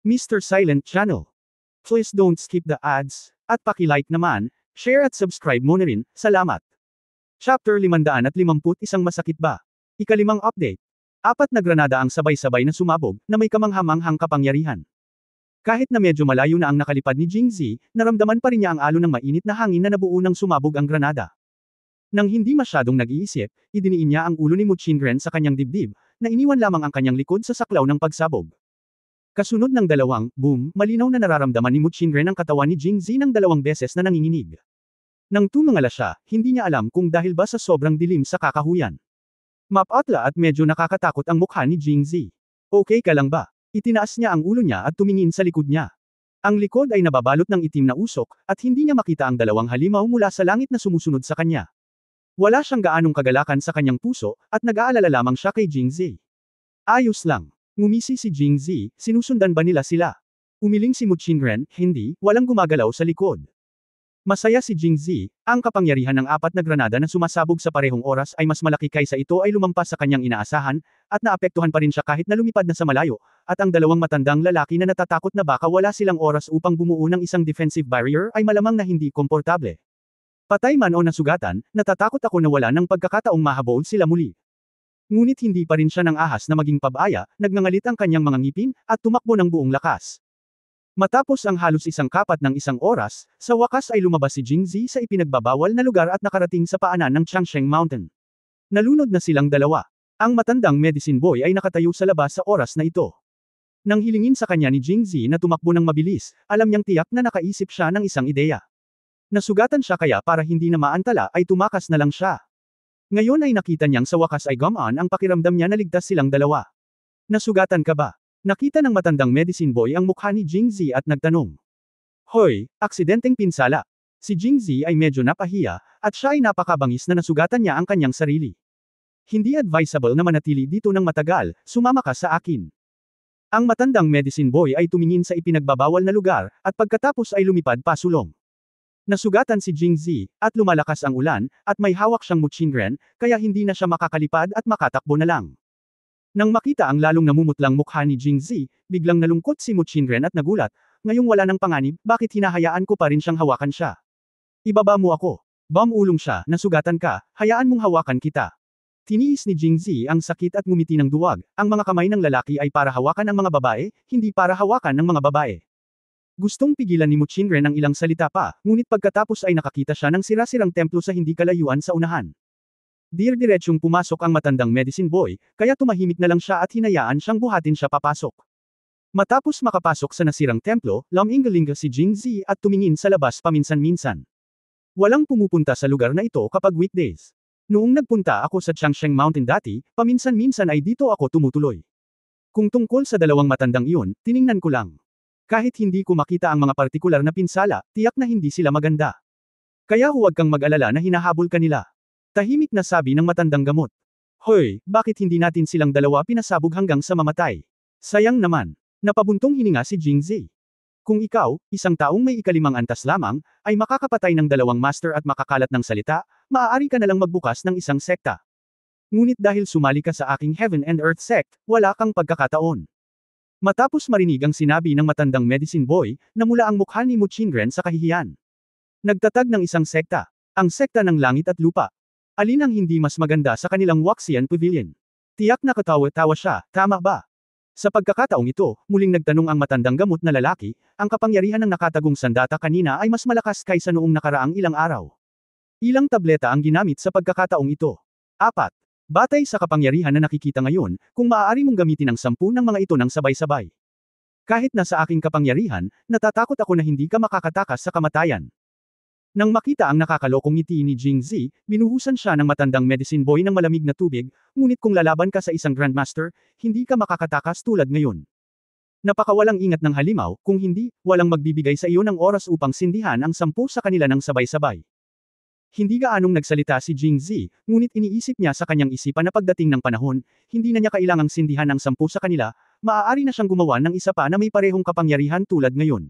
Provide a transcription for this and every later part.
Mr. Silent Channel. Please don't skip the ads, at paki-like naman, share at subscribe mo na rin, salamat. Chapter 551 Masakit ba? Ikalimang update. 4 na granada ang sabay-sabay na sumabog, na may kamanghamanghang kapangyarihan. Kahit na medyo malayo na ang nakalipad ni Jingzi, naramdaman pa rin niya ang alon ng mainit na hangin na nabuo nang sumabog ang granada. Nang hindi masyadong nag-iisip, idiniin niya ang ulo ni Mu Qingren sa kanyang dibdib, na iniwan lamang ang kanyang likod sa saklaw ng pagsabog. Kasunod ng dalawang, boom, malinaw na nararamdaman ni Mu Qingren ang katawan ni Jingzi ng 2 beses na nanginginig. Nang tumingala siya, hindi niya alam kung dahil ba sa sobrang dilim sa kakahuyan. Mapatla at medyo nakakatakot ang mukha ni Jingzi. Okay ka lang ba? Itinaas niya ang ulo niya at tumingin sa likod niya. Ang likod ay nababalot ng itim na usok, at hindi niya makita ang 2 halimaw mula sa langit na sumusunod sa kanya. Wala siyang gaanong kagalakan sa kanyang puso, at nag-aalala lamang siya kay Jingzi. Ayos lang. Ngumisi si Jingzi, sinusundan ba nila sila? Umiling si Mu Qingren, hindi, walang gumagalaw sa likod. Masaya si Jingzi, ang kapangyarihan ng 4 na granada na sumasabog sa parehong oras ay mas malaki kaysa ito ay lumampas sa kanyang inaasahan, at naapektuhan pa rin siya kahit na lumipad na sa malayo, at ang 2 matandang lalaki na natatakot na baka wala silang oras upang bumuo ng isang defensive barrier ay malamang na hindi komportable. Patay man o nasugatan, natatakot ako na wala ng pagkakataong mahabol sila muli. Ngunit hindi pa rin siya ng ahas na maging pabaya, nagngangalit ang kanyang mga ngipin, at tumakbo ng buong lakas. Matapos ang halos 1/4 ng 1 oras, sa wakas ay lumabas si Jingzi sa ipinagbabawal na lugar at nakarating sa paanan ng Changsheng Mountain. Nalunod na silang 2. Ang matandang medicine boy ay nakatayo sa labas sa oras na ito. Nang hilingin sa kanya ni Jingzi na tumakbo ng mabilis, alam niyang tiyak na nakaisip siya ng isang ideya. Nasugatan siya kaya para hindi na maantala ay tumakas na lang siya. Ngayon ay nakita niyang sa wakas ay gumaan ang pakiramdam niya na ligtas silang 2. Nasugatan ka ba? Nakita ng matandang medicine boy ang mukha ni Jingzi at nagtanong. Hoy, aksidenteng pinsala. Si Jingzi ay medyo napahiya, at siya ay napakabangis na nasugatan niya ang kanyang sarili. Hindi advisable na manatili dito ng matagal, sumama ka sa akin. Ang matandang medicine boy ay tumingin sa ipinagbabawal na lugar, at pagkatapos ay lumipad pasulong. Nasugatan si Jingzi, at lumalakas ang ulan, at may hawak siyang Mu Qingren, kaya hindi na siya makakalipad at makatakbo na lang. Nang makita ang lalong namumutlang mukha ni Jingzi, biglang nalungkot si Mu Qingren at nagulat, ngayong wala ng panganib, bakit hinahayaan ko pa rin siyang hawakan siya? Ibaba mo ako. Ulong siya, nasugatan ka, hayaan mong hawakan kita. Tiniis ni Jingzi ang sakit at ngumiti ng duwag, ang mga kamay ng lalaki ay para hawakan ang mga babae, hindi para hawakan ng mga babae. Gustong pigilan ni Mu Qingren ang ilang salita pa, ngunit pagkatapos ay nakakita siya ng sira-sirang templo sa hindi kalayuan sa unahan. Dir-diretsyong pumasok ang matandang medicine boy, kaya tumahimik na lang siya at hinayaan siyang buhatin siya papasok. Matapos makapasok sa nasirang templo, lumingalinga si Jingzi at tumingin sa labas paminsan-minsan. Walang pumupunta sa lugar na ito kapag weekdays. Noong nagpunta ako sa Changsheng Mountain dati, paminsan-minsan ay dito ako tumutuloy. Kung tungkol sa 2 matandang iyon, tiningnan ko lang. Kahit hindi ko makita ang mga partikular na pinsala, tiyak na hindi sila maganda. Kaya huwag kang mag-alala na hinahabol ka nila. Tahimik na sabi ng matandang gamot. Hoy, bakit hindi natin silang 2 pinasabog hanggang sa mamatay? Sayang naman. Napabuntong hininga si Jingzi. Kung ikaw, isang taong may 5 antas lamang, ay makakapatay ng 2 master at makakalat ng salita, maaari ka na lang magbukas ng isang sekta. Ngunit dahil sumali ka sa aking Heaven and Earth sect, wala kang pagkakataon. Matapos marinig ang sinabi ng matandang medicine boy, namula ang mukha ni Mu Qingren sa kahihiyan. Nagtatag ng isang sekta. Ang sekta ng langit at lupa. Alin ang hindi mas maganda sa kanilang Waxian Pavilion? Tiyak na katawa-tawa siya, tama ba? Sa pagkakataong ito, muling nagtanong ang matandang gamot na lalaki, ang kapangyarihan ng nakatagong sandata kanina ay mas malakas kaysa noong nakaraang ilang araw. Ilang tableta ang ginamit sa pagkakataong ito? 4. Batay sa kapangyarihan na nakikita ngayon, kung maaari mong gamitin ang 10 ng mga ito ng sabay-sabay. Kahit na sa aking kapangyarihan, natatakot ako na hindi ka makakatakas sa kamatayan. Nang makita ang nakakalokong ngiti ni Jingzi, binuhusan siya ng matandang medicine boy ng malamig na tubig, ngunit kung lalaban ka sa isang grandmaster, hindi ka makakatakas tulad ngayon. Napakawalang ingat ng halimaw, kung hindi, walang magbibigay sa iyo ng oras upang sindihan ang 10 sa kanila ng sabay-sabay. Hindi gaanong nagsalita si Jingzi, ngunit iniisip niya sa kanyang isipan na pagdating ng panahon, hindi na niya kailangang sindihan ang 10 sa kanila, maaari na siyang gumawa ng isa pa na may parehong kapangyarihan tulad ngayon.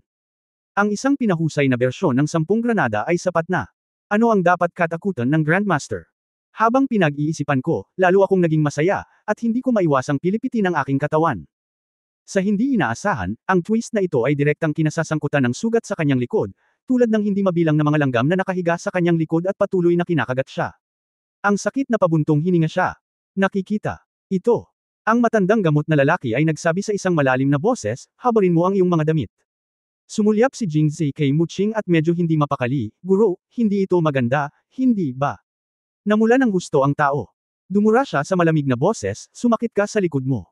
Ang isang pinahusay na bersyon ng 10 granada ay sapat na. Ano ang dapat katakutan ng Grandmaster? Habang pinag-iisipan ko, lalo akong naging masaya, at hindi ko maiwasang pilipitin ang aking katawan. Sa hindi inaasahan, ang twist na ito ay direktang kinasasangkutan ng sugat sa kanyang likod, tulad ng hindi mabilang na mga langgam na nakahiga sa kanyang likod at patuloy na kinakagat siya. Ang sakit na pabuntong hininga siya. Nakikita. Ito. Ang matandang gamot na lalaki ay nagsabi sa isang malalim na boses, habarin mo ang iyong mga damit. Sumulyap si Jingzi kay Muching at medyo hindi mapakali, guro, hindi ito maganda, hindi ba? Namula ng husto ang tao. Dumura siya sa malamig na boses, sumakit ka sa likod mo.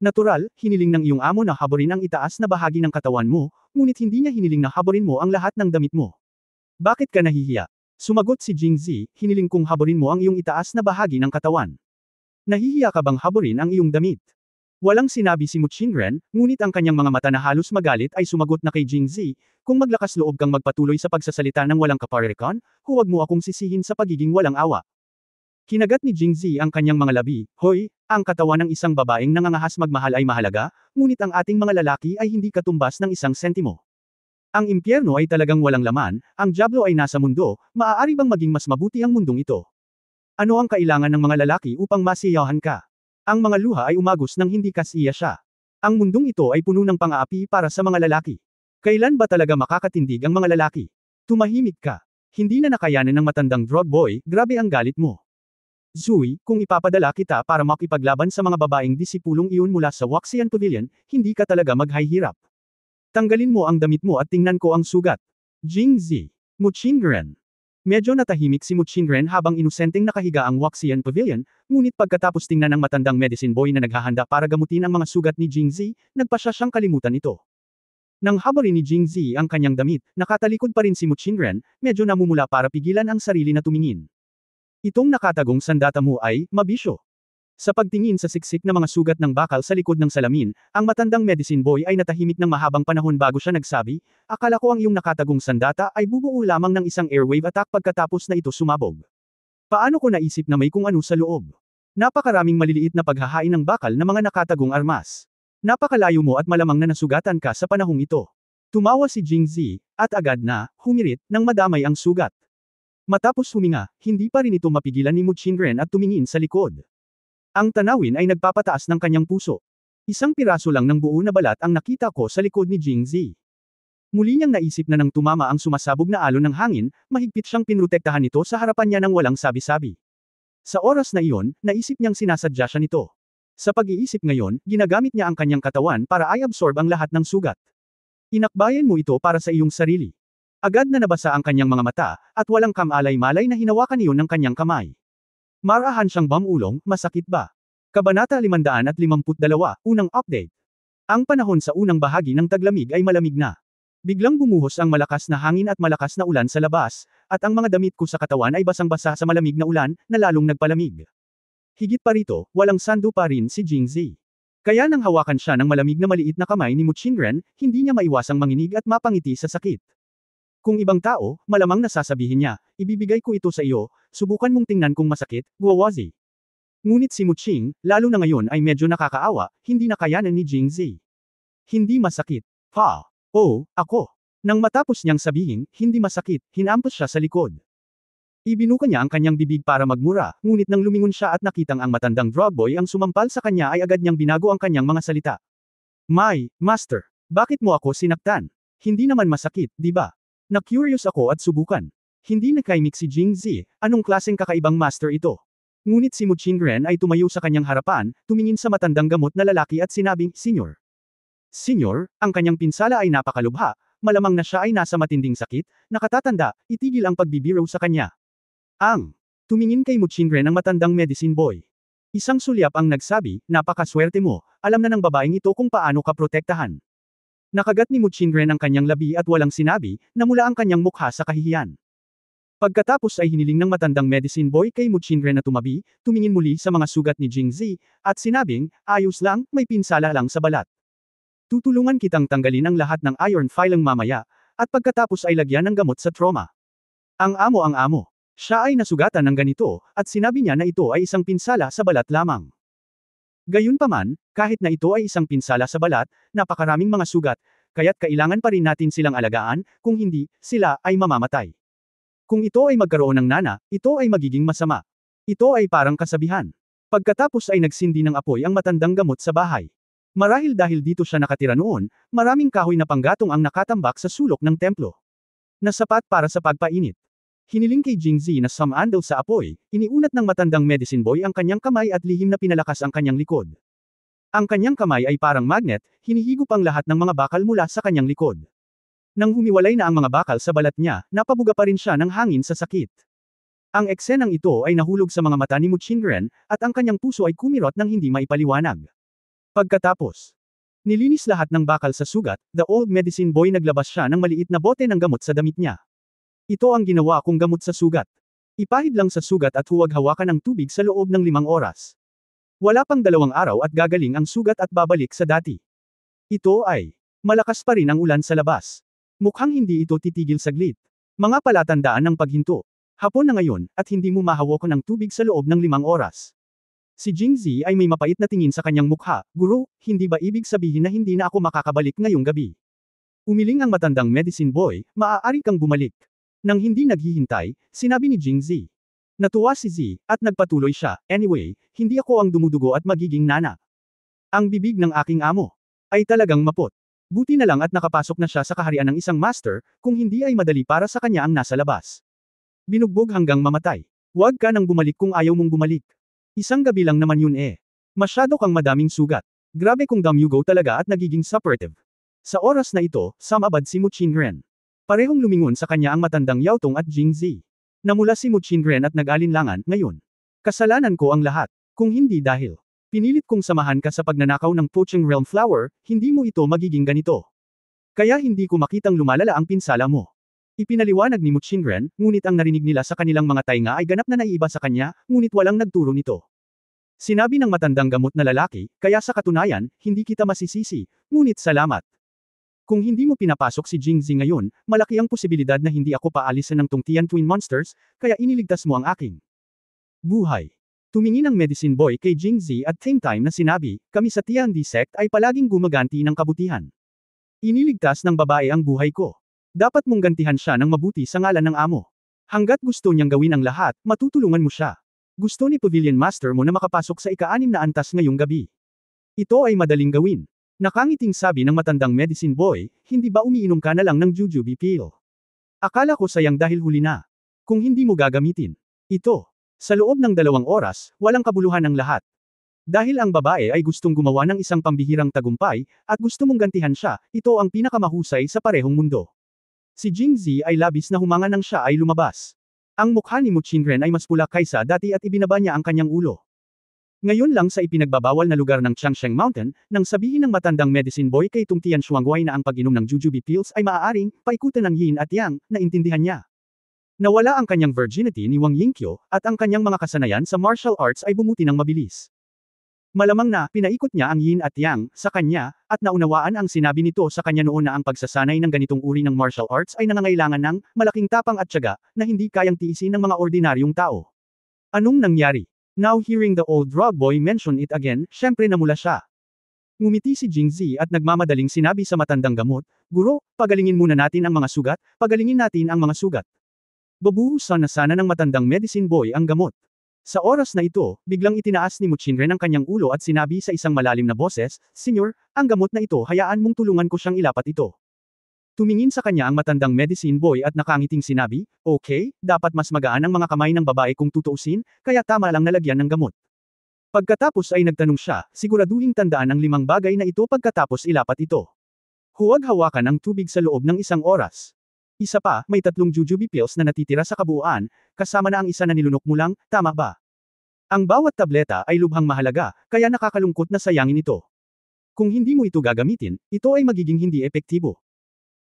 Natural, hiniling ng iyong amo na habarin ang itaas na bahagi ng katawan mo, ngunit hindi niya hiniling na habarin mo ang lahat ng damit mo. Bakit ka nahihiya? Sumagot si Jingzi, hiniling kong habarin mo ang iyong itaas na bahagi ng katawan. Nahihiya ka bang habarin ang iyong damit? Walang sinabi si Muchingren, ngunit ang kanyang mga mata na halos magalit ay sumagot na kay Jingzi, kung maglakas loob kang magpatuloy sa pagsasalita ng walang kaparekan, huwag mo akong sisihin sa pagiging walang awa. Kinagat ni Jingzi ang kanyang mga labi, hoy, ang katawan ng isang babaeng nangangahas magmahal ay mahalaga, ngunit ang ating mga lalaki ay hindi katumbas ng isang sentimo. Ang impyerno ay talagang walang laman, ang dyablo ay nasa mundo, maaari bang maging mas mabuti ang mundong ito? Ano ang kailangan ng mga lalaki upang masiyahan ka? Ang mga luha ay umagos nang hindi kasiya siya. Ang mundong ito ay puno ng pang-aapi para sa mga lalaki. Kailan ba talaga makakatindig ang mga lalaki? Tumahimik ka. Hindi na nakayanan ng matandang drug boy, grabe ang galit mo. Zui, kung ipapadala kita para makipaglaban sa mga babaeng disipulong iyon mula sa Waxian Pavilion, hindi ka talaga maghihirap. Tanggalin mo ang damit mo at tingnan ko ang sugat. Jingzi. Muchingren. Medyo natahimik si Muchingren habang inusenteng nakahiga ang Waxian Pavilion, ngunit pagkatapos tingnan ng matandang medicine boy na naghahanda para gamutin ang mga sugat ni Jingzi, nagpasya siyang kalimutan ito. Nang habarin ni Jingzi ang kanyang damit, nakatalikod pa rin si Muchingren, medyo namumula para pigilan ang sarili na tumingin. Itong nakatagong sandata mo ay, mabisyo. Sa pagtingin sa siksik na mga sugat ng bakal sa likod ng salamin, ang matandang medicine boy ay natahimik ng mahabang panahon bago siya nagsabi, akala ko ang iyong nakatagong sandata ay bubuo lamang ng isang airwave attack pagkatapos na ito sumabog. Paano ko naisip na may kung ano sa loob? Napakaraming maliliit na paghahain ng bakal na mga nakatagong armas. Napakalayo mo at malamang na nasugatan ka sa panahong ito. Tumawa si Jingzi, at agad na, humirit, nang madamay ang sugat. Matapos huminga, hindi pa rin ito mapigilan ni Muchingren at tumingin sa likod. Ang tanawin ay nagpapataas ng kanyang puso. Isang piraso lang ng buo na balat ang nakita ko sa likod ni Jingzi. Muli niyang naisip na nang tumama ang sumasabog na alon ng hangin, mahigpit siyang pinrotektahan nito sa harapan niya ng walang sabi-sabi. Sa oras na iyon, naisip niyang sinasadya siya nito. Sa pag-iisip ngayon, ginagamit niya ang kanyang katawan para i-absorb ang lahat ng sugat. Inakbayan mo ito para sa iyong sarili. Agad na nabasa ang kanyang mga mata, at walang kamalay-malay na hinawakan iyon ng kanyang kamay. Marahan siyang bamulong, masakit ba? Kabanata 552, unang update. Ang panahon sa unang bahagi ng taglamig ay malamig na. Biglang bumuhos ang malakas na hangin at malakas na ulan sa labas, at ang mga damit ko sa katawan ay basang-basa sa malamig na ulan, na lalong nagpalamig. Higit pa rito, walang sando pa rin si Jingzi. Kaya nang hawakan siya ng malamig na maliit na kamay ni Muchingren, hindi niya maiwasang manginig at mapangiti sa sakit. Kung ibang tao, malamang nasasabihin niya, ibibigay ko ito sa iyo, subukan mong tingnan kung masakit, guwawazi. Ngunit si Muching, lalo na ngayon ay medyo nakakaawa, hindi nakayanan ni Jingzi. Hindi masakit. Ha? Oh, ako. Nang matapos niyang sabihin, hindi masakit, hinampas siya sa likod. Ibinuka niya ang kanyang bibig para magmura, ngunit nang lumingon siya at nakitang ang matandang drug boy ang sumampal sa kanya ay agad niyang binago ang kanyang mga salita. Master, bakit mo ako sinaktan? Hindi naman masakit, di ba? Na-curious ako at subukan. Hindi nakaimik si Jingzi, anong klaseng kakaibang master ito? Ngunit si Muchingren ay tumayo sa kanyang harapan, tumingin sa matandang gamot na lalaki at sinabing, Senyor. Senyor, ang kanyang pinsala ay napakalubha, malamang na siya ay nasa matinding sakit, nakatatanda, itigil ang pagbibiro sa kanya. Tumingin kay Muchingren ang matandang medicine boy. Isang sulyap ang nagsabi, napakaswerte mo, alam na ng babaeng ito kung paano ka protektahan. Nakagat ni Muchingren ang kanyang labi at walang sinabi, namula ang kanyang mukha sa kahihiyan. Pagkatapos ay hiniling ng matandang medicine boy kay Muchingren na tumabi, tumingin muli sa mga sugat ni Jingzi, at sinabing, ayos lang, may pinsala lang sa balat. Tutulungan kitang tanggalin ang lahat ng iron filling mamaya, at pagkatapos ay lagyan ng gamot sa trauma. Ang amo. Siya ay nasugatan ng ganito, at sinabi niya na ito ay isang pinsala sa balat lamang. Gayunpaman, kahit na ito ay isang pinsala sa balat, napakaraming mga sugat, kaya't kailangan pa rin natin silang alagaan, kung hindi, sila ay mamamatay. Kung ito ay magkaroon ng nana, ito ay magiging masama. Ito ay parang kasabihan. Pagkatapos ay nagsindi ng apoy ang matandang gamot sa bahay. Marahil dahil dito siya nakatira noon, maraming kahoy na panggatong ang nakatambak sa sulok ng templo. Na sapat para sa pagpainit. Hiniling kay Jingzi na sumandal sa apoy, iniunat ng matandang medicine boy ang kanyang kamay at lihim na pinalakas ang kanyang likod. Ang kanyang kamay ay parang magnet, hinihigop ang lahat ng mga bakal mula sa kanyang likod. Nang humiwalay na ang mga bakal sa balat niya, napabuga pa rin siya ng hangin sa sakit. Ang eksenang ito ay nahulog sa mga mata ni Muchinren, at ang kanyang puso ay kumirot ng hindi maipaliwanag. Pagkatapos, nilinis lahat ng bakal sa sugat, the old medicine boy naglabas siya ng maliit na bote ng gamot sa damit niya. Ito ang ginawa kong gamot sa sugat. Ipahid lang sa sugat at huwag hawakan ang tubig sa loob ng 5 oras. Wala pang 2 araw at gagaling ang sugat at babalik sa dati. Ito ay, malakas pa rin ang ulan sa labas. Mukhang hindi ito titigil saglit. Mga palatandaan ng paghinto. Hapon na ngayon, at hindi mo mahawakan ng tubig sa loob ng 5 oras. Si Jingzi ay may mapait na tingin sa kanyang mukha, Guro, hindi ba ibig sabihin na hindi na ako makakabalik ngayong gabi? Umiling ang matandang medicine boy, maaari kang bumalik. Nang hindi naghihintay, sinabi ni Jingzi. Natuwa si Zi, at nagpatuloy siya, anyway, hindi ako ang dumudugo at magiging nana. Ang bibig ng aking amo ay talagang mapot. Buti na lang at nakapasok na siya sa kaharian ng isang master, kung hindi ay madali para sa kanya ang nasa labas. Binugbog hanggang mamatay. Huwag ka nang bumalik kung ayaw mong bumalik. Isang gabi lang naman yun eh. Masyado kang madaming sugat. Grabe kung damyugo talaga at nagiging supportive. Sa oras na ito, sumabad si Muchinren. Parehong lumingon sa kanya ang matandang Yaotong at Jingzi. Namula si Muchinren at nag-alinlangan, ngayon. Kasalanan ko ang lahat. Kung hindi dahil pinilit kong samahan ka sa pagnanakaw ng poaching realm flower, hindi mo ito magiging ganito. Kaya hindi ko makitang lumalala ang pinsala mo. Ipinaliwanag ni Muchinren, ngunit ang narinig nila sa kanilang mga tainga ay ganap na naiiba sa kanya, ngunit walang nagturo nito. Sinabi ng matandang gamot na lalaki, kaya sa katunayan, hindi kita masisisi, ngunit salamat. Kung hindi mo pinapasok si Jingzi ngayon, malaki ang posibilidad na hindi ako paalisin ng Tungtian Twin Monsters, kaya iniligtas mo ang aking buhay. Tumingin ang medicine boy kay Jingzi at same time na sinabi, kami sa Tiandi sect ay palaging gumaganti ng kabutihan. Iniligtas ng babae ang buhay ko. Dapat mong gantihan siya ng mabuti sa ngalan ng amo. Hanggat gusto niyang gawin ang lahat, matutulungan mo siya. Gusto ni Pavilion Master mo na makapasok sa ika-6 na antas ngayong gabi. Ito ay madaling gawin. Nakangiting sabi ng matandang medicine boy, hindi ba umiinom ka na lang ng jujube pill? Akala ko sayang dahil huli na. Kung hindi mo gagamitin ito, sa loob ng 2 oras, walang kabuluhan ang lahat. Dahil ang babae ay gustong gumawa ng isang pambihirang tagumpay, at gusto mong gantihan siya, ito ang pinakamahusay sa parehong mundo. Si Jingzi ay labis na humanga nang siya ay lumabas. Ang mukha ni Muchinren ay mas pula kaysa dati at ibinaba niya ang kanyang ulo. Ngayon lang sa ipinagbabawal na lugar ng Changsheng Mountain, nang sabihin ng matandang medicine boy kay Tungtian Shuangguay na ang pag-inom ng jujube pills ay maaaring paikutan ng yin at yang, naintindihan niya. Nawala ang kanyang virginity ni Wang Yingqiu, at ang kanyang mga kasanayan sa martial arts ay bumuti ng mabilis. Malamang na, pinaikot niya ang yin at yang, sa kanya, at naunawaan ang sinabi nito sa kanya noon na ang pagsasanay ng ganitong uri ng martial arts ay nangangailangan ng, malaking tapang at tiyaga, na hindi kayang tiisin ng mga ordinaryong tao. Anong nangyari? Now hearing the old drug boy mention it again, syempre namula siya. Ngumiti si Jingzi at nagmamadaling sinabi sa matandang gamot, Guro, pagalingin muna natin ang mga sugat, pagalingin natin ang mga sugat. Babuhusan na sana ng matandang medicine boy ang gamot. Sa oras na ito, biglang itinaas ni Muchinren ang kanyang ulo at sinabi sa isang malalim na boses, Senyor, ang gamot na ito hayaan mong tulungan ko siyang ilapat ito. Tumingin sa kanya ang matandang medicine boy at nakangiting sinabi, Okay, dapat mas magaan ang mga kamay ng babae kung tutuusin, kaya tama lang nalagyan ng gamot. Pagkatapos ay nagtanong siya, siguraduhing tandaan ang 5 bagay na ito pagkatapos ilapat ito. Huwag hawakan ang tubig sa loob ng 1 oras. Isa pa, may 3 jujube pills na natitira sa kabuuan, kasama na ang isa na nilunok mo lang, tama ba? Ang bawat tableta ay lubhang mahalaga, kaya nakakalungkot na sayangin ito. Kung hindi mo ito gagamitin, ito ay magiging hindi epektibo.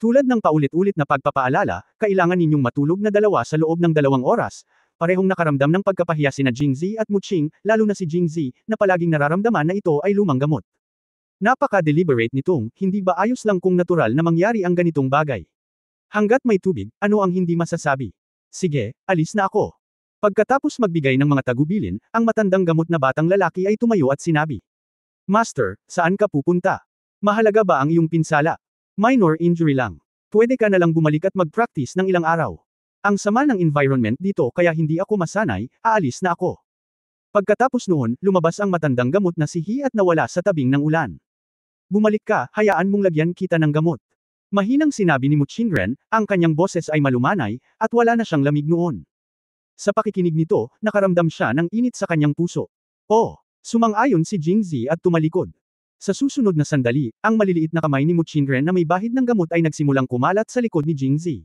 Tulad ng paulit-ulit na pagpapaalala, kailangan ninyong matulog na 2 sa loob ng 2 oras. Parehong nakaramdam ng pagkapahiya sina Jingzi at Muching, lalo na si Jingzi, na palaging nararamdaman na ito ay lumang gamot. Napaka-deliberate nitong, hindi ba ayos lang kung natural na mangyari ang ganitong bagay? Hanggat may tubig, ano ang hindi masasabi? Sige, alis na ako. Pagkatapos magbigay ng mga tagubilin, ang matandang gamot na batang lalaki ay tumayo at sinabi. Master, saan ka pupunta? Mahalaga ba ang iyong pinsala? Minor injury lang. Pwede ka na lang bumalik at mag-practice ng ilang araw. Ang sama ng environment dito kaya hindi ako masanay, aalis na ako. Pagkatapos noon, lumabas ang matandang gamot na si He at nawala sa tabing ng ulan. Bumalik ka, hayaan mong lagyan kita ng gamot. Mahinang sinabi ni Muchingren, ang kanyang boses ay malumanay, at wala na siyang lamig noon. Sa pakikinig nito, nakaramdam siya ng init sa kanyang puso. Oh! Sumang-ayon si Jingzi at tumalikod. Sa susunod na sandali, ang maliliit na kamay ni Muchingren na may bahid ng gamot ay nagsimulang kumalat sa likod ni Jingzi.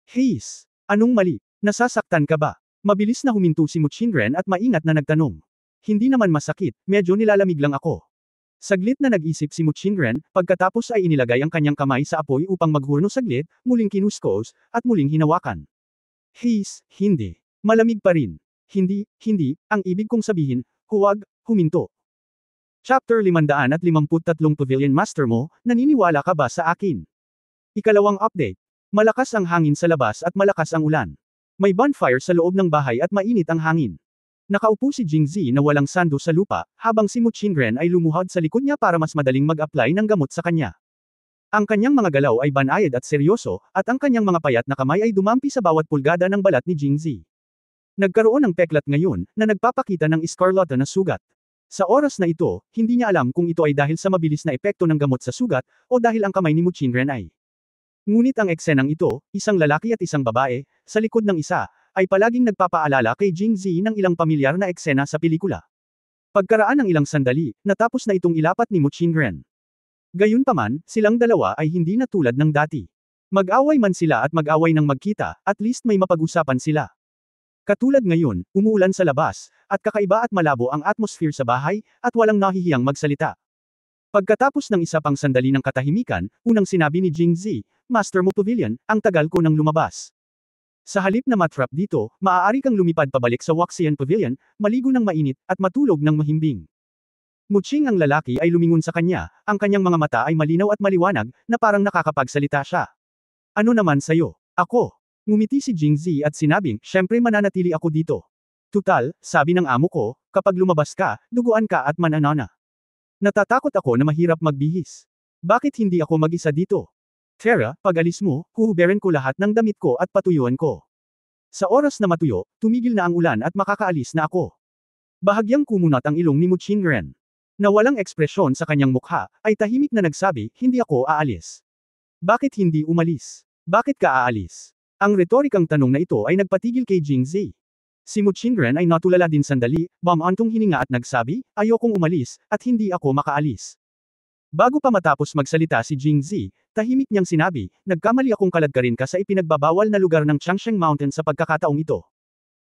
Heis! Anong mali? Nasasaktan ka ba? Mabilis na huminto si Muchingren at maingat na nagtanong. Hindi naman masakit, medyo nilalamig lang ako. Saglit na nag-isip si Muchingren, pagkatapos ay inilagay ang kanyang kamay sa apoy upang maghurno saglit, muling kinuskos, at muling hinawakan. Heis, hindi. Malamig pa rin. Hindi, ang ibig kong sabihin, huwag, huminto. Chapter 553 Pavilion Master mo, naniniwala ka ba sa akin? Ikalawang update. Malakas ang hangin sa labas at malakas ang ulan. May bonfire sa loob ng bahay at mainit ang hangin. Nakaupo si Jingzi na walang sando sa lupa, habang si Muchingren ay lumuhod sa likod niya para mas madaling mag-apply ng gamot sa kanya. Ang kanyang mga galaw ay banayad at seryoso, at ang kanyang mga payat na kamay ay dumampi sa bawat pulgada ng balat ni Jingzi. Nagkaroon ng peklat ngayon, na nagpapakita ng escarlata na sugat. Sa oras na ito, hindi niya alam kung ito ay dahil sa mabilis na epekto ng gamot sa sugat, o dahil ang kamay ni Muchingren ay. Ngunit ang eksenang ito, isang lalaki at isang babae, sa likod ng isa, ay palaging nagpapaalala kay Jingzi ng ilang pamilyar na eksena sa pelikula. Pagkaraan ng ilang sandali, natapos na itong ilapat ni Muchingren. Gayunpaman, silang dalawa ay hindi na tulad ng dati. Mag-away man sila at mag-away ng magkita, at least may mapag-usapan sila. Katulad ngayon, umuulan sa labas, at kakaiba at malabo ang atmosphere sa bahay, at walang nahihiyang magsalita. Pagkatapos ng isa pang sandali ng katahimikan, unang sinabi ni Jingzi, Master mo Pavilion, ang tagal ko nang lumabas. Sa halip na matrap dito, maaari kang lumipad pabalik sa Waxian Pavilion, maligo ng mainit, at matulog ng mahimbing. Muching ang lalaki ay lumingon sa kanya, ang kanyang mga mata ay malinaw at maliwanag, na parang nakakapagsalita siya. Ano naman sayo? Ako. Ngumiti si Jingzi at sinabing, syempre mananatili ako dito. Tutal, sabi ng amo ko, kapag lumabas ka, duguan ka at mananana. Natatakot ako na mahirap magbihis. Bakit hindi ako mag-isa dito? Tara, pag-alis mo, huhuberin ko lahat ng damit ko at patuyuan ko. Sa oras na matuyo, tumigil na ang ulan at makakaalis na ako. Bahagyang kumunat ang ilong ni Muchingren. Na walang ekspresyon sa kanyang mukha, ay tahimik na nagsabi, hindi ako aalis. Bakit hindi umalis? Bakit ka aalis? Ang retorikang tanong na ito ay nagpatigil kay Jingzi. Si Muchingren ay natulala din sandali, bumantong hininga at nagsabi, ayokong umalis, at hindi ako makaalis. Bago pa matapos magsalita si Jingzi, tahimik niyang sinabi, nagkamali akong kaladkarin ka sa ipinagbabawal na lugar ng Changsheng Mountain sa pagkakataong ito.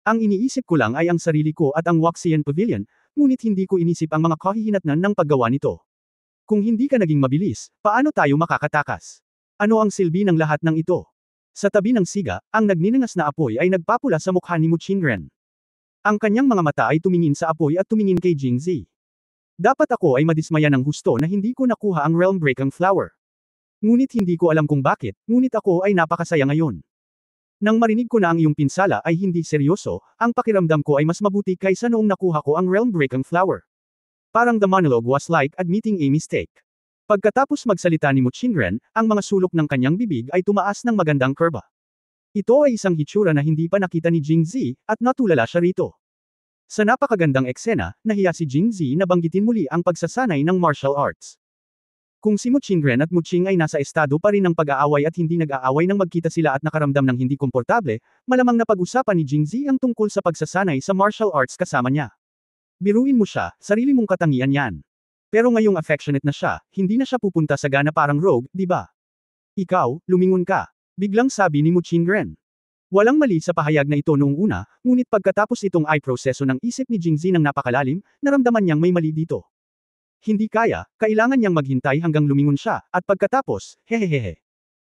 Ang iniisip ko lang ay ang sarili ko at ang Waxian Pavilion, ngunit hindi ko inisip ang mga kahihinatnan ng paggawa nito. Kung hindi ka naging mabilis, paano tayo makakatakas? Ano ang silbi ng lahat ng ito? Sa tabi ng siga, ang nagniningas na apoy ay nagpapula sa mukha ni Muchingren. Ang kanyang mga mata ay tumingin sa apoy at tumingin kay Jingzi. Dapat ako ay madismaya ng husto na hindi ko nakuha ang Realm Breaking Flower. Ngunit hindi ko alam kung bakit, ngunit ako ay napakasaya ngayon. Nang marinig ko na ang iyong pinsala ay hindi seryoso, ang pakiramdam ko ay mas mabuti kaysa noong nakuha ko ang Realm Breaking Flower. Parang the monologue was like admitting a mistake. Pagkatapos magsalita ni Muchingren, ang mga sulok ng kanyang bibig ay tumaas ng magandang kurba. Ito ay isang hitsura na hindi pa nakita ni Jingzi, at natulala siya rito. Sa napakagandang eksena, nahiya si Jingzi na banggitin muli ang pagsasanay ng martial arts. Kung si Muchingren at Muching ay nasa estado pa rin ng pag-aaway at hindi nag-aaway nang magkita sila at nakaramdam ng hindi komportable, malamang napag-usapan ni Jingzi ang tungkol sa pagsasanay sa martial arts kasama niya. Biruin mo siya, sarili mong katangian yan. Pero ngayong affectionate na siya, hindi na siya pupunta sa gana parang rogue, di ba? Ikaw, lumingon ka. Biglang sabi ni Muchingren. Walang mali sa pahayag na ito noong una, ngunit pagkatapos itong ay proseso ng isip ni Jingzi ng napakalalim, naramdaman niyang may mali dito. Hindi kaya, kailangan niyang maghintay hanggang lumingon siya, at pagkatapos, hehehehe.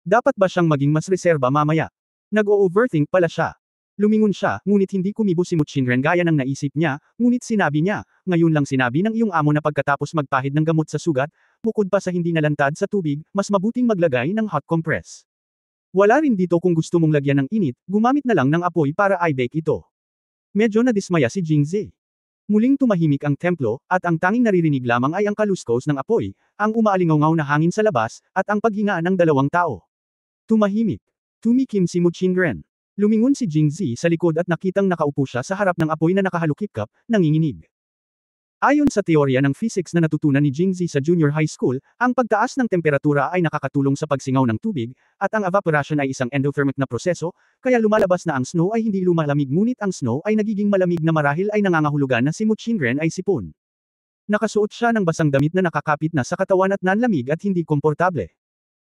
Dapat ba siyang maging mas reserba mamaya? Nag-o-overthink pala siya. Lumingon siya, ngunit hindi kumibo si Muchingren gaya ng naisip niya, ngunit sinabi niya, ngayon lang sinabi ng iyong amo na pagkatapos magpahid ng gamot sa sugat, bukod pa sa hindi nalantad sa tubig, mas mabuting maglagay ng hot compress. Wala rin dito kung gusto mong lagyan ng init, gumamit na lang ng apoy para i-bake ito. Medyo nadismaya si Jingzi. Muling tumahimik ang templo, at ang tanging naririnig lamang ay ang kaluskos ng apoy, ang umaalingaw na hangin sa labas, at ang paghinga ng dalawang tao. Tumahimik. Tumikim si Muchingren. Lumingon si Jingzi sa likod at nakitang nakaupo siya sa harap ng apoy na nakahalukip-kap, nanginginig. Ayon sa teorya ng physics na natutunan ni Jingzi sa junior high school, ang pagtaas ng temperatura ay nakakatulong sa pagsingaw ng tubig, at ang evaporation ay isang endothermic na proseso, kaya lumalabas na ang snow ay hindi lumalamig ngunit ang snow ay nagiging malamig na marahil ay nangangahulugan na si Muchingren ay sipon. Nakasuot siya ng basang damit na nakakapit na sa katawan at nanlamig at hindi komportable.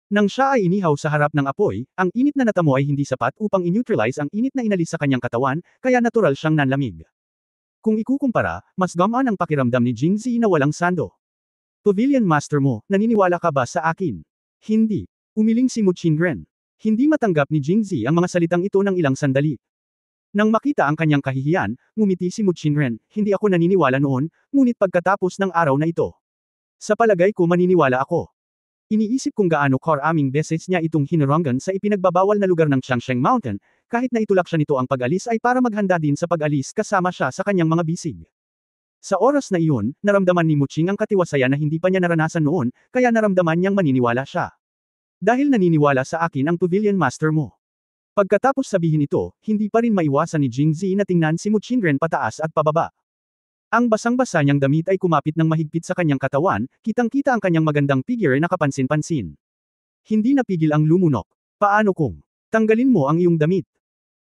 Nang siya ay inihaw sa harap ng apoy, ang init na natamo ay hindi sapat upang i-neutralize ang init na inalis sa kanyang katawan, kaya natural siyang nanlamig. Kung ikukumpara, mas gamaan ang pakiramdam ni Jingzi na walang sando. Pavilion Master mo, naniniwala ka ba sa akin? Hindi. Umiling si Muchingren. Hindi matanggap ni Jingzi ang mga salitang ito ng ilang sandali. Nang makita ang kanyang kahihiyan, ngumiti si Muchingren, hindi ako naniniwala noon, ngunit pagkatapos ng araw na ito. Sa palagay ko maniniwala ako. Iniisip kung gaano karaming beses niya itong hinaranggan sa ipinagbabawal na lugar ng Changsheng Mountain, kahit na itulak siya nito ang pag-alis ay para maghanda din sa pag-alis kasama siya sa kanyang mga bisig. Sa oras na iyon, naramdaman ni Muching ang katiwasayan na hindi pa niya naranasan noon, kaya naramdaman niyang maniniwala siya. Dahil naniniwala sa akin ang Pavilion Master mo. Pagkatapos sabihin ito, hindi pa rin maiwasan ni Jingzi na tingnan si Muchingren pataas at pababa. Ang basang-basa niyang damit ay kumapit ng mahigpit sa kanyang katawan, kitang-kita ang kanyang magandang figure na kapansin-pansin. Hindi napigil ang lumunok. Paano kung tanggalin mo ang iyong damit?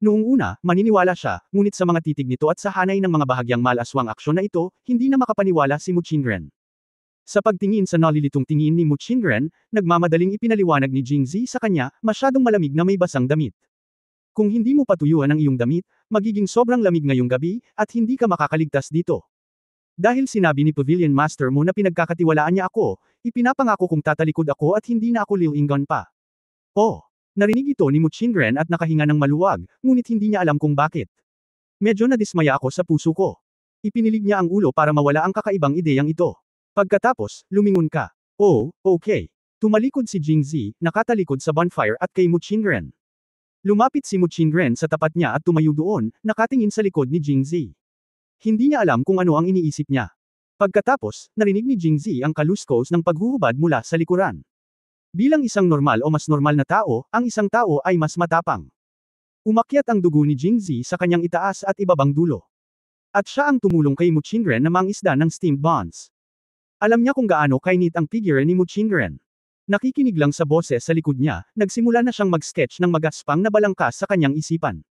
Noong una, maniniwala siya, ngunit sa mga titig nito at sa hanay ng mga bahagyang malaswang aksyon na ito, hindi na makapaniwala si Muchingren. Sa pagtingin sa nalilitong tingin ni Muchingren, nagmamadaling ipinaliwanag ni Jingzi sa kanya, masyadong malamig na may basang damit. Kung hindi mo patuyuan ang iyong damit, magiging sobrang lamig ngayong gabi, at hindi ka makakaligtas dito. Dahil sinabi ni Pavilion Master mo na pinagkakatiwalaan niya ako, ipinapangako kong tatalikod ako at hindi na ako lilingon pa. Oh! Narinig ito ni Muchingren at nakahinga ng maluwag, ngunit hindi niya alam kung bakit. Medyo nadismaya ako sa puso ko. Ipinilig niya ang ulo para mawala ang kakaibang ideyang ito. Pagkatapos, lumingon ka. Oh, okay. Tumalikod si Jingzi, nakatalikod sa bonfire at kay Muchingren. Lumapit si Muchingren sa tapat niya at tumayo doon, nakatingin sa likod ni Jingzi. Hindi niya alam kung ano ang iniisip niya. Pagkatapos, narinig ni Jingzi ang kaluskos ng paghuhubad mula sa likuran. Bilang isang normal o mas normal na tao, ang isang tao ay mas matapang. Umakyat ang dugo ni Jingzi sa kanyang itaas at ibabang dulo. At siya ang tumulong kay Muchingren na mangisda ng steamed buns. Alam niya kung gaano kainit ang figure ni Muchingren. Nakikinig lang sa boses sa likod niya, nagsimula na siyang mag-sketch ng magaspang na balangkas sa kanyang isipan.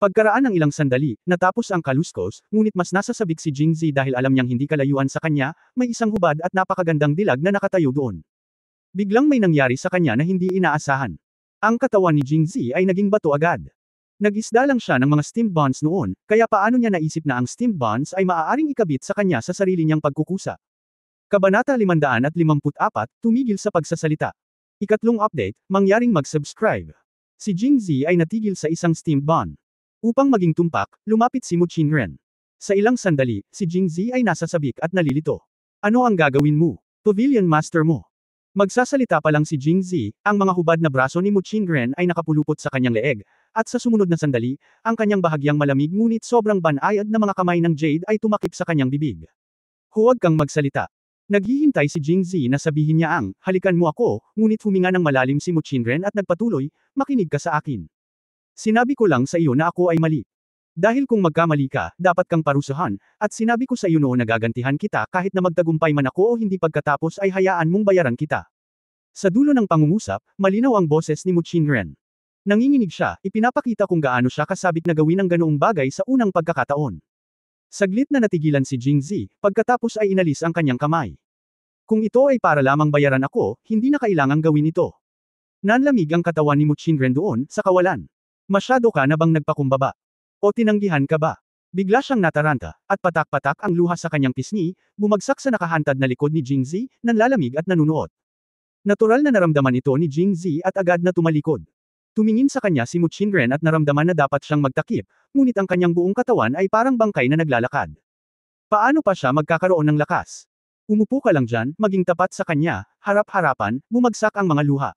Pagkaraan ng ilang sandali, natapos ang kaluskos, ngunit mas nasasabik si Jingzi dahil alam niyang hindi kalayuan sa kanya, may isang hubad at napakagandang dilag na nakatayo doon. Biglang may nangyari sa kanya na hindi inaasahan. Ang katawan ni Jingzi ay naging bato agad. Nag-isda lang siya ng mga steamed buns noon, kaya paano niya naisip na ang steamed buns ay maaaring ikabit sa kanya sa sarili niyang pagkukusa. Kabanata 554, tumigil sa pagsasalita. Ikatlong update, mangyaring mag-subscribe. Si Jingzi ay natigil sa isang steamed bun. Upang maging tumpak, lumapit si Muchingren. Sa ilang sandali, si Jingzi ay nasa sabik at nalilito. Ano ang gagawin mo? Pavilion Master mo. Magsasalita pa lang si Jingzi, ang mga hubad na braso ni Muchingren ay nakapulupot sa kanyang leeg, at sa sumunod na sandali, ang kanyang bahagyang malamig ngunit sobrang banayad na mga kamay ng Jade ay tumakip sa kanyang bibig. Huwag kang magsalita. Naghihintay si Jingzi na sabihin niya ang, halikan mo ako, ngunit huminga ng malalim si Muchingren at nagpatuloy, makinig ka sa akin. Sinabi ko lang sa iyo na ako ay mali. Dahil kung magkamali ka, dapat kang parusahan, at sinabi ko sa iyo noon na gagantihan kita kahit na magtagumpay man ako o hindi pagkatapos ay hayaan mong bayaran kita. Sa dulo ng pangungusap, malinaw ang boses ni Muchingren. Nanginginig siya, ipinapakita kung gaano siya kasabik na gawin ang ganoong bagay sa unang pagkakataon. Saglit na natigilan si Jingzi, pagkatapos ay inalis ang kanyang kamay. Kung ito ay para lamang bayaran ako, hindi na kailangang gawin ito. Nanlamig ang katawan ni Muchingren doon, sa kawalan. Masyado ka na bang nagpakumbaba? O tinanggihan ka ba? Bigla siyang nataranta, at patak-patak ang luha sa kanyang pisngi, bumagsak sa nakahantad na likod ni Jingzi, nanlalamig at nanunuot. Natural na naramdaman ito ni Jingzi at agad na tumalikod. Tumingin sa kanya si Muchingren at naramdaman na dapat siyang magtakip, ngunit ang kanyang buong katawan ay parang bangkay na naglalakad. Paano pa siya magkakaroon ng lakas? Umupo ka lang dyan, maging tapat sa kanya, harap-harapan, bumagsak ang mga luha.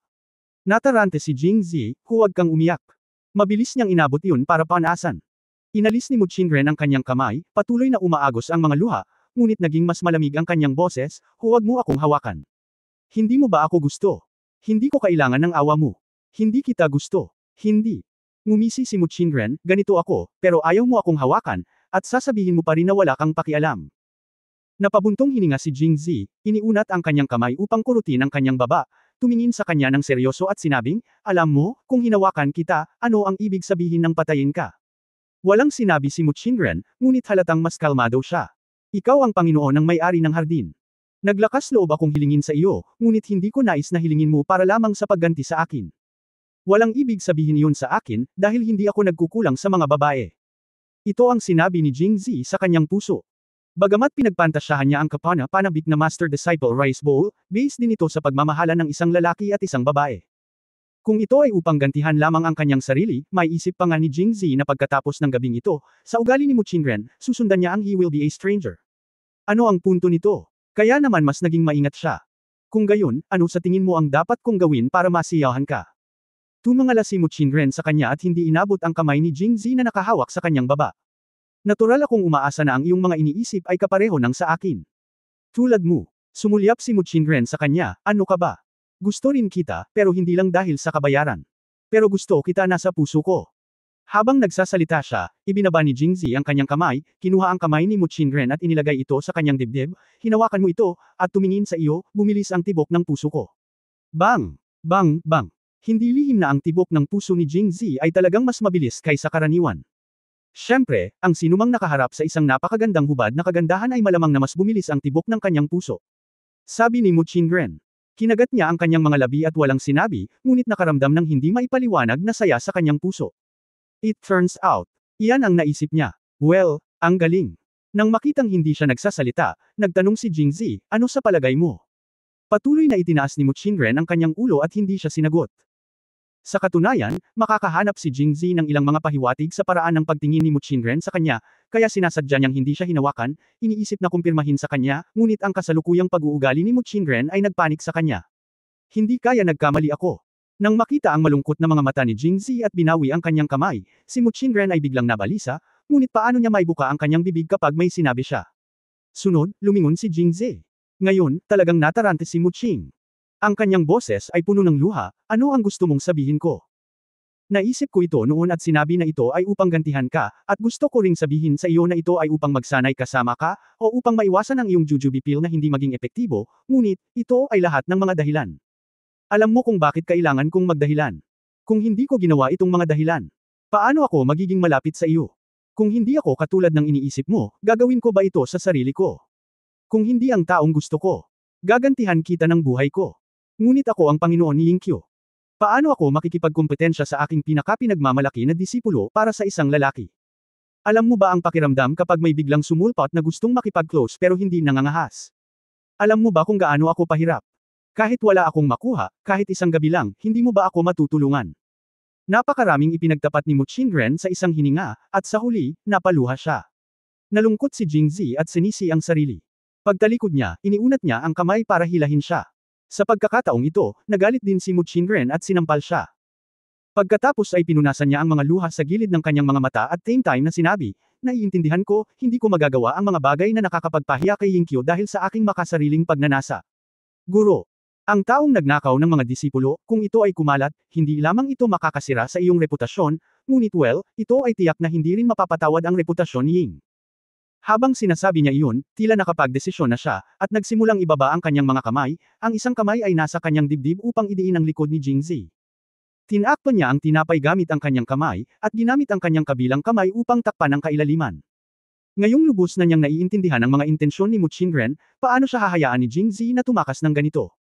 Natarante si Jingzi, huwag kang umiyak. Mabilis niyang inabot iyon para panasan. Inalis ni Muchingren ang kanyang kamay, patuloy na umaagos ang mga luha, ngunit naging mas malamig ang kanyang boses, huwag mo akong hawakan. Hindi mo ba ako gusto? Hindi ko kailangan ng awa mo. Hindi kita gusto. Hindi. Ngumisi si Muchingren, ganito ako, pero ayaw mo akong hawakan, at sasabihin mo pa rin na wala kang pakialam. Napabuntong hininga si Jingzi, iniunat ang kanyang kamay upang kurutin ang kanyang baba, tumingin sa kanya ng seryoso at sinabing, alam mo, kung hinawakan kita, ano ang ibig sabihin ng patayin ka? Walang sinabi si Muchinren, ngunit halatang mas kalmado siya. Ikaw ang Panginoon ng may-ari ng hardin. Naglakas loob akong hilingin sa iyo, ngunit hindi ko nais na hilingin mo para lamang sa pagganti sa akin. Walang ibig sabihin iyon sa akin, dahil hindi ako nagkukulang sa mga babae. Ito ang sinabi ni Jingzi sa kanyang puso. Bagamat pinagpantasyahan niya ang kapana-panabik na master-disciple rice bowl, based din ito sa pagmamahalan ng isang lalaki at isang babae. Kung ito ay upang gantihan lamang ang kanyang sarili, may isip pa nga ni Jingzi na pagkatapos ng gabing ito, sa ugali ni Muchinren, susundan niya ang he will be a stranger. Ano ang punto nito? Kaya naman mas naging maingat siya. Kung gayon, ano sa tingin mo ang dapat kong gawin para masiyahan ka? Tumangala si Muchinren sa kanya at hindi inabot ang kamay ni Jingzi na nakahawak sa kanyang baba. Natural akong umaasa na ang iyong mga iniisip ay kapareho ng sa akin. Tulad mo, sumulyap si Muchinren sa kanya, ano ka ba? Gusto rin kita, pero hindi lang dahil sa kabayaran. Pero gusto kita nasa puso ko. Habang nagsasalita siya, ibinaba ni Jingzi ang kanyang kamay, kinuha ang kamay ni Muchinren at inilagay ito sa kanyang dibdib, hinawakan mo ito, at tumingin sa iyo, bumilis ang tibok ng puso ko. Bang! Bang! Bang! Hindi lihim na ang tibok ng puso ni Jingzi ay talagang mas mabilis kaysa karaniwan. Siyempre, ang sinumang nakaharap sa isang napakagandang hubad na kagandahan ay malamang na mas bumilis ang tibok ng kanyang puso. Sabi ni Muchinren. Kinagat niya ang kanyang mga labi at walang sinabi, ngunit nakaramdam ng hindi maipaliwanag na saya sa kanyang puso. It turns out, iyan ang naisip niya. Well, ang galing. Nang makitang hindi siya nagsasalita, nagtanong si Jingzi, ano sa palagay mo? Patuloy na itinaas ni Muchinren ang kanyang ulo at hindi siya sinagot. Sa katunayan, makakahanap si Jingzi ng ilang mga pahiwatig sa paraan ng pagtingin ni Muchinren sa kanya, kaya sinasadya niyang hindi siya hinawakan, iniisip na kumpirmahin sa kanya, ngunit ang kasalukuyang pag-uugali ni Muchinren ay nagpanik sa kanya. Hindi kaya nagkamali ako. Nang makita ang malungkot na mga mata ni Jingzi at binawi ang kanyang kamay, si Muchinren ay biglang nabalisa, ngunit paano niya maibuka ang kanyang bibig kapag may sinabi siya? Sunod, lumingon si Jingzi. Ngayon, talagang natarante si Muching. Ang kanyang boses ay puno ng luha, ano ang gusto mong sabihin ko? Naisip ko ito noon at sinabi na ito ay upang gantihan ka, at gusto ko ring sabihin sa iyo na ito ay upang magsanay kasama ka, o upang maiwasan ang iyong jujube pill na hindi maging epektibo, ngunit, ito ay lahat ng mga dahilan. Alam mo kung bakit kailangan kong magdahilan. Kung hindi ko ginawa itong mga dahilan, paano ako magiging malapit sa iyo? Kung hindi ako katulad ng iniisip mo, gagawin ko ba ito sa sarili ko? Kung hindi ang taong gusto ko, gagantihan kita ng buhay ko. Ngunit ako ang Panginoon ni Yingqiu. Paano ako makikipagkompetensya sa aking pinakapinagmamalaki na disipulo para sa isang lalaki? Alam mo ba ang pakiramdam kapag may biglang sumulpot na gustong makipag-close pero hindi nangangahas? Alam mo ba kung gaano ako pahirap? Kahit wala akong makuha, kahit isang gabi lang, hindi mo ba ako matutulungan? Napakaraming ipinagtapat ni Muchinren sa isang hininga, at sa huli, napaluha siya. Nalungkot si Jingzi at sinisi ang sarili. Pagtalikod niya, iniunat niya ang kamay para hilahin siya. Sa pagkakataong ito, nagalit din si Muchinren at sinampal siya. Pagkatapos ay pinunasan niya ang mga luha sa gilid ng kanyang mga mata at same time na sinabi, naiintindihan ko, hindi ko magagawa ang mga bagay na nakakapagpahiya kay Yingqiu dahil sa aking makasariling pagnanasa. Guro. Ang taong nagnakaw ng mga disipulo, kung ito ay kumalat, hindi lamang ito makakasira sa iyong reputasyon, ngunit well, ito ay tiyak na hindi rin mapapatawad ang reputasyon ni Ying. Habang sinasabi niya iyon, tila nakapagdesisyon na siya, at nagsimulang ibaba ang kanyang mga kamay, ang isang kamay ay nasa kanyang dibdib upang idiin ang likod ni Jingzi. Tinakpan niya ang tinapay gamit ang kanyang kamay, at ginamit ang kanyang kabilang kamay upang takpan ang kailaliman. Ngayong lubos na niyang naiintindihan ang mga intensyon ni Muchinren, paano siya hahayaan ni Jingzi na tumakas ng ganito?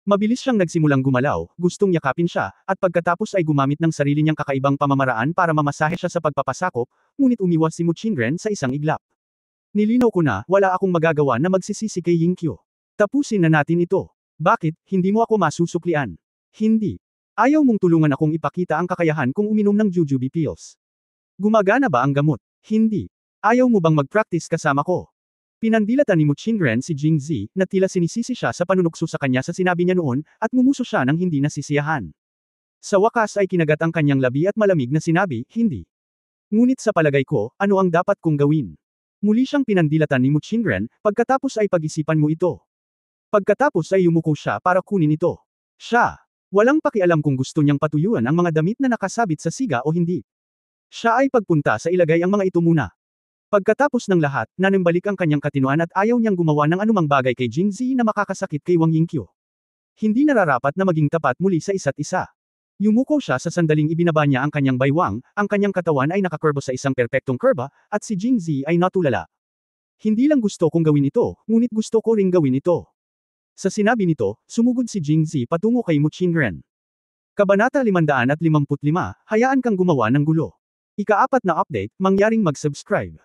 Mabilis siyang nagsimulang gumalaw, gustong yakapin siya, at pagkatapos ay gumamit ng sarili niyang kakaibang pamamaraan para mamasahe siya sa pagpapasakop, ngunit umiwas si Muchinren sa isang iglap. Nilinaw ko na, wala akong magagawa na magsisisi kay Yingqiu. Tapusin na natin ito. Bakit, hindi mo ako masusuklian? Hindi. Ayaw mong tulungan akong ipakita ang kakayahan kung uminom ng jujube pills. Gumagana ba ang gamot? Hindi. Ayaw mo bang mag-practice kasama ko? Pinandilatan ni Muchinren si Jingzi, na tila sinisisi siya sa panunukso sa kanya sa sinabi niya noon, at mumuso siya ng hindi nasisiyahan. Sa wakas ay kinagat ang kanyang labi at malamig na sinabi, hindi. Ngunit sa palagay ko, ano ang dapat kong gawin? Muli siyang pinandilatan ni Muchinren, pagkatapos ay pag-isipan mo ito. Pagkatapos ay yumuko siya para kunin ito. Siya. Walang pakialam kung gusto niyang patuyuan ang mga damit na nakasabit sa siga o hindi. Siya ay pagpunta sa ilagay ang mga ito muna. Pagkatapos ng lahat, nanimbalik ang kanyang katinuan at ayaw niyang gumawa ng anumang bagay kay Jingzi na makakasakit kay Wang Yingqiu. Hindi nararapat na maging tapat muli sa isa't isa. Yumuko siya sa sandaling ibinaba niya ang kanyang baywang, ang kanyang katawan ay nakakurbo sa isang perpektong kurba, at si Jingzi ay natulala. Hindi lang gusto kong gawin ito, ngunit gusto ko ring gawin ito. Sa sinabi nito, sumugod si Jingzi patungo kay Mu Qingren. Kabanata 555, hayaan kang gumawa ng gulo. Ika-4 na update, mangyaring mag-subscribe.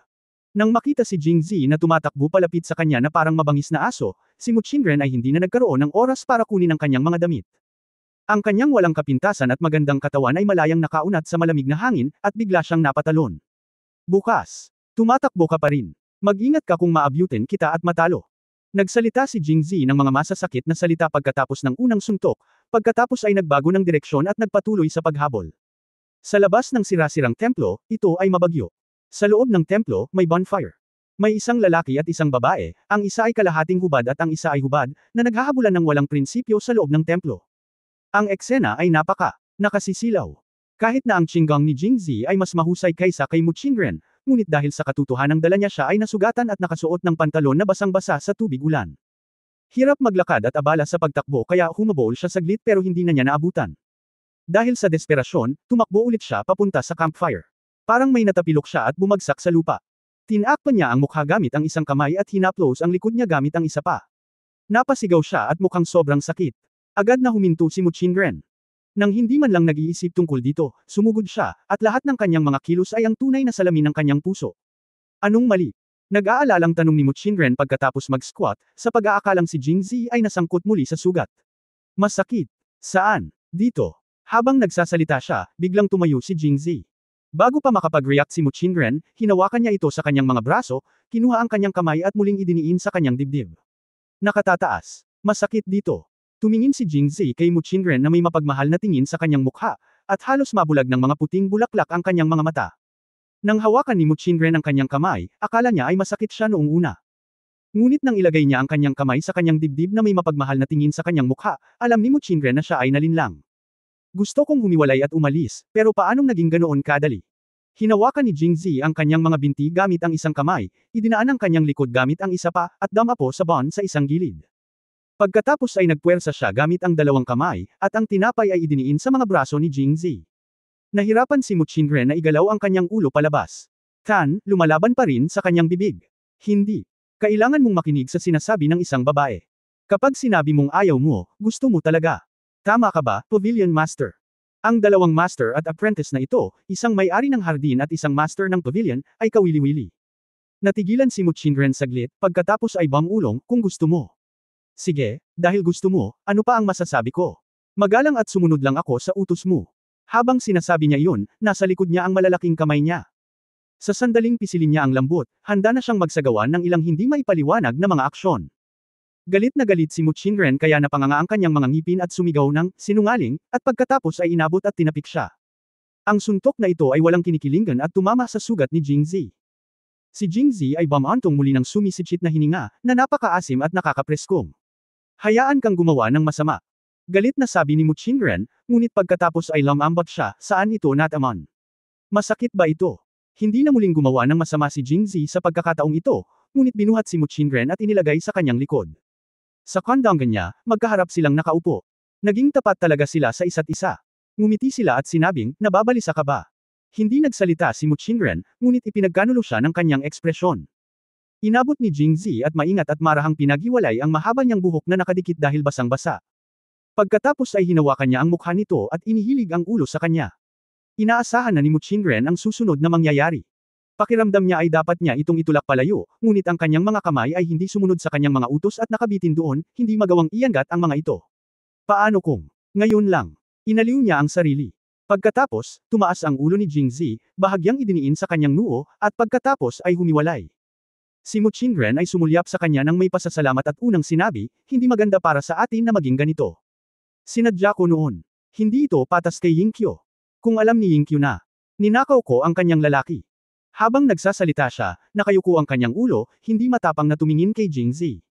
Nang makita si Jingzi na tumatakbo palapit sa kanya na parang mabangis na aso, si Mu Qingren ay hindi na nagkaroon ng oras para kunin ang kanyang mga damit. Ang kanyang walang kapintasan at magandang katawan ay malayang nakaunat sa malamig na hangin, at bigla siyang napatalon. Bukas. Tumatakbo ka pa rin. Mag-ingat ka kung maabyutin kita at matalo. Nagsalita si Jingzi ng mga masasakit na salita pagkatapos ng unang suntok, pagkatapos ay nagbago ng direksyon at nagpatuloy sa paghabol. Sa labas ng sira-sirang templo, ito ay mabagyo. Sa loob ng templo, may bonfire. May isang lalaki at isang babae, ang isa ay kalahating hubad at ang isa ay hubad, na naghahabulan ng walang prinsipyo sa loob ng templo. Ang eksena ay nakasisilaw. Kahit na ang Qinggang ni Jingzi ay mas mahusay kaysa kay Mu Qingren, ngunit dahil sa katotohanang dala niya siya ay nasugatan at nakasuot ng pantalon na basang-basa sa tubig ulan. Hirap maglakad at abala sa pagtakbo kaya humabol siya saglit pero hindi na niya naabutan. Dahil sa desperasyon, tumakbo ulit siya papunta sa campfire. Parang may natapilok siya at bumagsak sa lupa. Tinakpan niya ang mukha gamit ang isang kamay at hinaplos ang likod niya gamit ang isa pa. Napasigaw siya at mukhang sobrang sakit. Agad na huminto si Mu Qingren. Nang hindi man lang nag-iisip tungkol dito, sumugod siya, at lahat ng kanyang mga kilos ay ang tunay na salamin ng kanyang puso. Anong mali? Nag-aalalang tanong ni Mu Qingren pagkatapos mag-squat, sa pag-aakalang si Jingzi ay nasangkot muli sa sugat. Masakit. Saan? Dito. Habang nagsasalita siya, biglang tumayo si Jingzi. Bago pa makapag-react si Mu Qingren, hinawakan niya ito sa kanyang mga braso, kinuha ang kanyang kamay at muling idiniin sa kanyang dibdib. Nakatataas. Masakit dito. Tumingin si Jingzi kay Mu Qingren na may mapagmahal na tingin sa kanyang mukha, at halos mabulag ng mga puting bulaklak ang kanyang mga mata. Nang hawakan ni Mu Qingren ang kanyang kamay, akala niya ay masakit siya noong una. Ngunit nang ilagay niya ang kanyang kamay sa kanyang dibdib na may mapagmahal na tingin sa kanyang mukha, alam ni Mu Qingren na siya ay nalinlang. Gusto kong humiwalay at umalis, pero paanong naging ganoon kadali? Hinawakan ni Jingzi ang kanyang mga binti gamit ang isang kamay, idinaan ang kanyang likod gamit ang isa pa, at damapo sa bond sa isang gilid. Pagkatapos ay nagpuwersa siya gamit ang dalawang kamay, at ang tinapay ay idiniin sa mga braso ni Jingzi. Nahirapan si Mu Qingren na igalaw ang kanyang ulo palabas. Tan, lumalaban pa rin sa kanyang bibig. Hindi. Kailangan mong makinig sa sinasabi ng isang babae. Kapag sinabi mong ayaw mo, gusto mo talaga. Tama ka ba, Pavilion Master? Ang dalawang master at apprentice na ito, isang may-ari ng hardin at isang master ng pavilion, ay kawili-wili. Natigilan si Mu Qingren saglit, pagkatapos ay bumulong, kung gusto mo. Sige, dahil gusto mo, ano pa ang masasabi ko? Magalang at sumunod lang ako sa utos mo. Habang sinasabi niya iyon, nasa likod niya ang malalaking kamay niya. Sa sandaling pisilin niya ang lambot, handa na siyang magsagawa ng ilang hindi maipaliwanag na mga aksyon. Galit na galit si Mu Qingren kaya napanganga ang kanyang mga ngipin at sumigaw ng sinungaling, at pagkatapos ay inabot at tinapik siya. Ang suntok na ito ay walang kinikilingan at tumama sa sugat ni Jingzi. Si Jingzi ay bumantong muli ng sumisitsit na hininga, na napakaasim at nakakapreskong. Hayaan kang gumawa ng masama. Galit na sabi ni Mu Qingren, ngunit pagkatapos ay lumambot siya, saan ito nataman? Masakit ba ito? Hindi na muling gumawa ng masama si Jingzi sa pagkakataong ito, ngunit binuhat si Mu Qingren at inilagay sa kanyang likod. Sa kandangan niya, magkaharap silang nakaupo. Naging tapat talaga sila sa isa't isa. Ngumiti sila at sinabing, nababalisa ka ba? Hindi nagsalita si Mu Qingren, ngunit ipinagkanulo siya ng kanyang ekspresyon. Inabot ni Jingzi at maingat at marahang pinaghiwalay ang mahaba niyang buhok na nakadikit dahil basang-basa. Pagkatapos ay hinawakan niya ang mukha nito at inihilig ang ulo sa kanya. Inaasahan na ni Mu Qingren ang susunod na mangyayari. Pakiramdam niya ay dapat niya itong itulak palayo, ngunit ang kanyang mga kamay ay hindi sumunod sa kanyang mga utos at nakabitin doon, hindi magawang iangat ang mga ito. Paano kung? Ngayon lang. Inaliw niya ang sarili. Pagkatapos, tumaas ang ulo ni Jingzi, bahagyang idiniin sa kanyang noo, at pagkatapos ay humiwalay. Si Mu Qingren ay sumulyap sa kanya ng may pasasalamat at unang sinabi, hindi maganda para sa atin na maging ganito. Sinadya ko noon. Hindi ito patas kay Yingqiu. Kung alam ni Yingqiu na, ninakaw ko ang kanyang lalaki. Habang nagsasalita siya, nakayuko ang kanyang ulo, hindi matapang na tumingin kay Jingzi.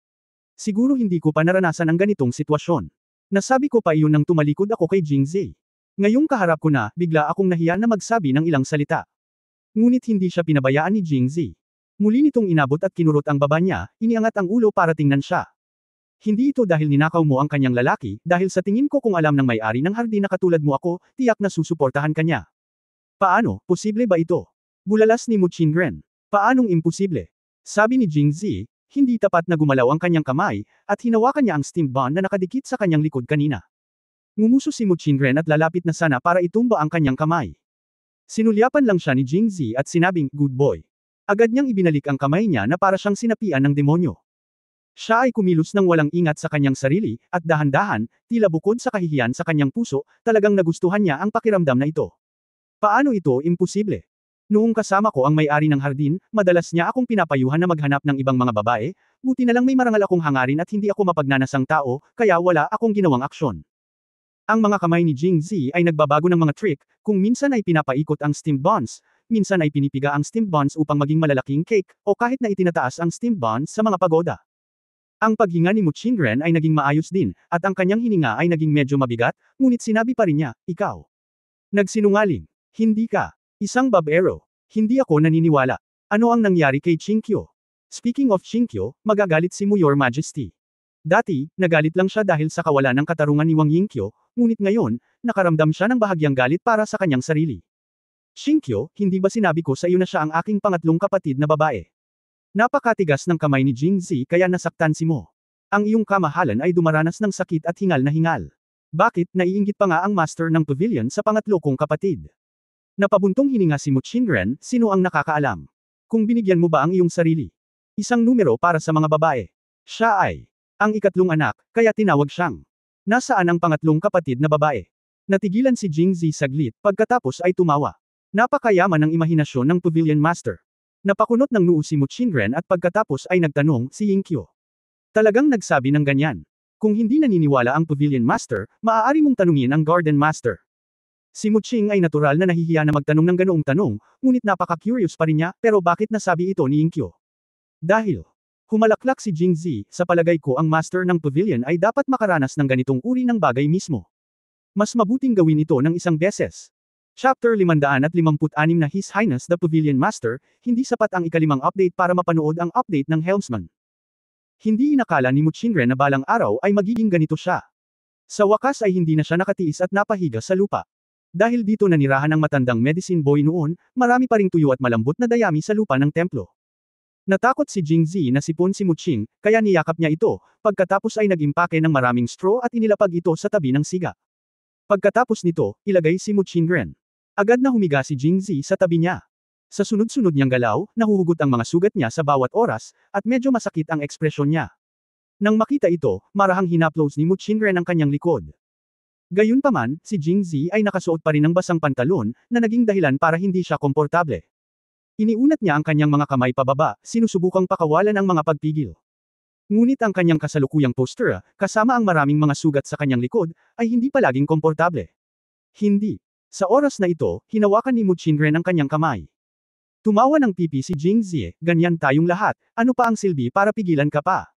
Siguro hindi ko pa naranasan ang ganitong sitwasyon. Nasabi ko pa iyon nang tumalikod ako kay Jingzi. Ngayong kaharap ko na, bigla akong nahiya na magsabi ng ilang salita. Ngunit hindi siya pinabayaan ni Jingzi. Muli nitong inabot at kinurot ang baba niya, iniangat ang ulo para tingnan siya. Hindi ito dahil ninakaw mo ang kanyang lalaki, dahil sa tingin ko kung alam ng may-ari ng hardin na katulad mo ako, tiyak na susuportahan ka niya. Paano, posible ba ito? Bulalas ni Mu Qingren. Paanong imposible? Sabi ni Jingzi, hindi tapat na gumalaw ang kanyang kamay, at hinawakan niya ang steam bond na nakadikit sa kanyang likod kanina. Ngumuso si Mu Qingren at lalapit na sana para itumba ang kanyang kamay. Sinulyapan lang siya ni Jingzi at sinabing, good boy. Agad niyang ibinalik ang kamay niya na para siyang sinapian ng demonyo. Siya ay kumilos ng walang ingat sa kanyang sarili, at dahan-dahan, tila bukod sa kahihiyan sa kanyang puso, talagang nagustuhan niya ang pakiramdam na ito. Paano ito imposible? Noong kasama ko ang may-ari ng hardin, madalas niya akong pinapayuhan na maghanap ng ibang mga babae, buti na lang may marangal akong hangarin at hindi ako mapagnanasang tao, kaya wala akong ginawang aksyon. Ang mga kamay ni Jingzi ay nagbabago ng mga trick, kung minsan ay pinapaikot ang steam buns, minsan ay pinipiga ang steam buns upang maging malalaking cake, o kahit na itinataas ang steam buns sa mga pagoda. Ang paghinga ni Mu Qingren ay naging maayos din, at ang kanyang hininga ay naging medyo mabigat, ngunit sinabi pa rin niya, ikaw. Nagsinungaling. Hindi ka. Isang babero. Hindi ako naniniwala. Ano ang nangyari kay Qingqiu? Speaking of Qingqiu, magagalit si Mu Your Majesty. Dati, nagalit lang siya dahil sa kawalan ng katarungan ni Wang Yingqiu, ngunit ngayon, nakaramdam siya ng bahagyang galit para sa kanyang sarili. Qingqiu, hindi ba sinabi ko sa iyo na siya ang aking pangatlong kapatid na babae? Napakatigas ng kamay ni Jingzi kaya nasaktan si Mo. Ang iyong kamahalan ay dumaranas ng sakit at hingal na hingal. Bakit, naiinggit pa nga ang master ng pavilion sa pangatlo kong kapatid? Napabuntong hininga si Mu Qingren, sino ang nakakaalam? Kung binigyan mo ba ang iyong sarili? Isang numero para sa mga babae. Siya ay ang ikatlong anak, kaya tinawag siyang. Nasaan ang pangatlong kapatid na babae? Natigilan si Jingzi saglit, pagkatapos ay tumawa. Napakayaman ng imahinasyon ng pavilion master. Napakunot ng noo si Mu Qingren at pagkatapos ay nagtanong si Yingqiu. Talagang nagsabi ng ganyan. Kung hindi naniniwala ang pavilion master, maaari mong tanungin ang garden master. Si Mu Qing ay natural na nahihiya na magtanong ng ganoong tanong, ngunit napaka-curious pa rin niya, pero bakit nasabi ito ni Yingqiu? Dahil humalaklak si Jingzi, sa palagay ko ang master ng pavilion ay dapat makaranas ng ganitong uri ng bagay mismo. Mas mabuting gawin ito ng isang beses. Chapter 556 na His Highness the Pavilion Master, hindi sapat ang ikalimang update para mapanood ang update ng Helmsman. Hindi inakala ni Mu Qingren na balang araw ay magiging ganito siya. Sa wakas ay hindi na siya nakatiis at napahiga sa lupa. Dahil dito nanirahan ang matandang medicine boy noon, marami pa ring tuyo at malambot na dayami sa lupa ng templo. Natakot si Jingzi na sipon si Mu Qing, kaya niyakap niya ito, pagkatapos ay nag-impake ng maraming straw at inilapag ito sa tabi ng siga. Pagkatapos nito, ilagay si Mu Qingren. Agad na humiga si Jingzi sa tabi niya. Sa sunod-sunod niyang galaw, nahuhugot ang mga sugat niya sa bawat oras, at medyo masakit ang ekspresyon niya. Nang makita ito, marahang hinaplos ni Mu Qingren ang kanyang likod. Gayunpaman, si Jingzi ay nakasuot pa rin ng basang pantalon, na naging dahilan para hindi siya komportable. Iniunat niya ang kanyang mga kamay pababa, sinusubukang pakawalan ang mga pagpigil. Ngunit ang kanyang kasalukuyang postura, kasama ang maraming mga sugat sa kanyang likod, ay hindi palaging komportable. Hindi. Sa oras na ito, hinawakan ni Mu Qingren ang kanyang kamay. Tumawa ng pipi si Jingzi, ganyan tayong lahat, ano pa ang silbi para pigilan ka pa?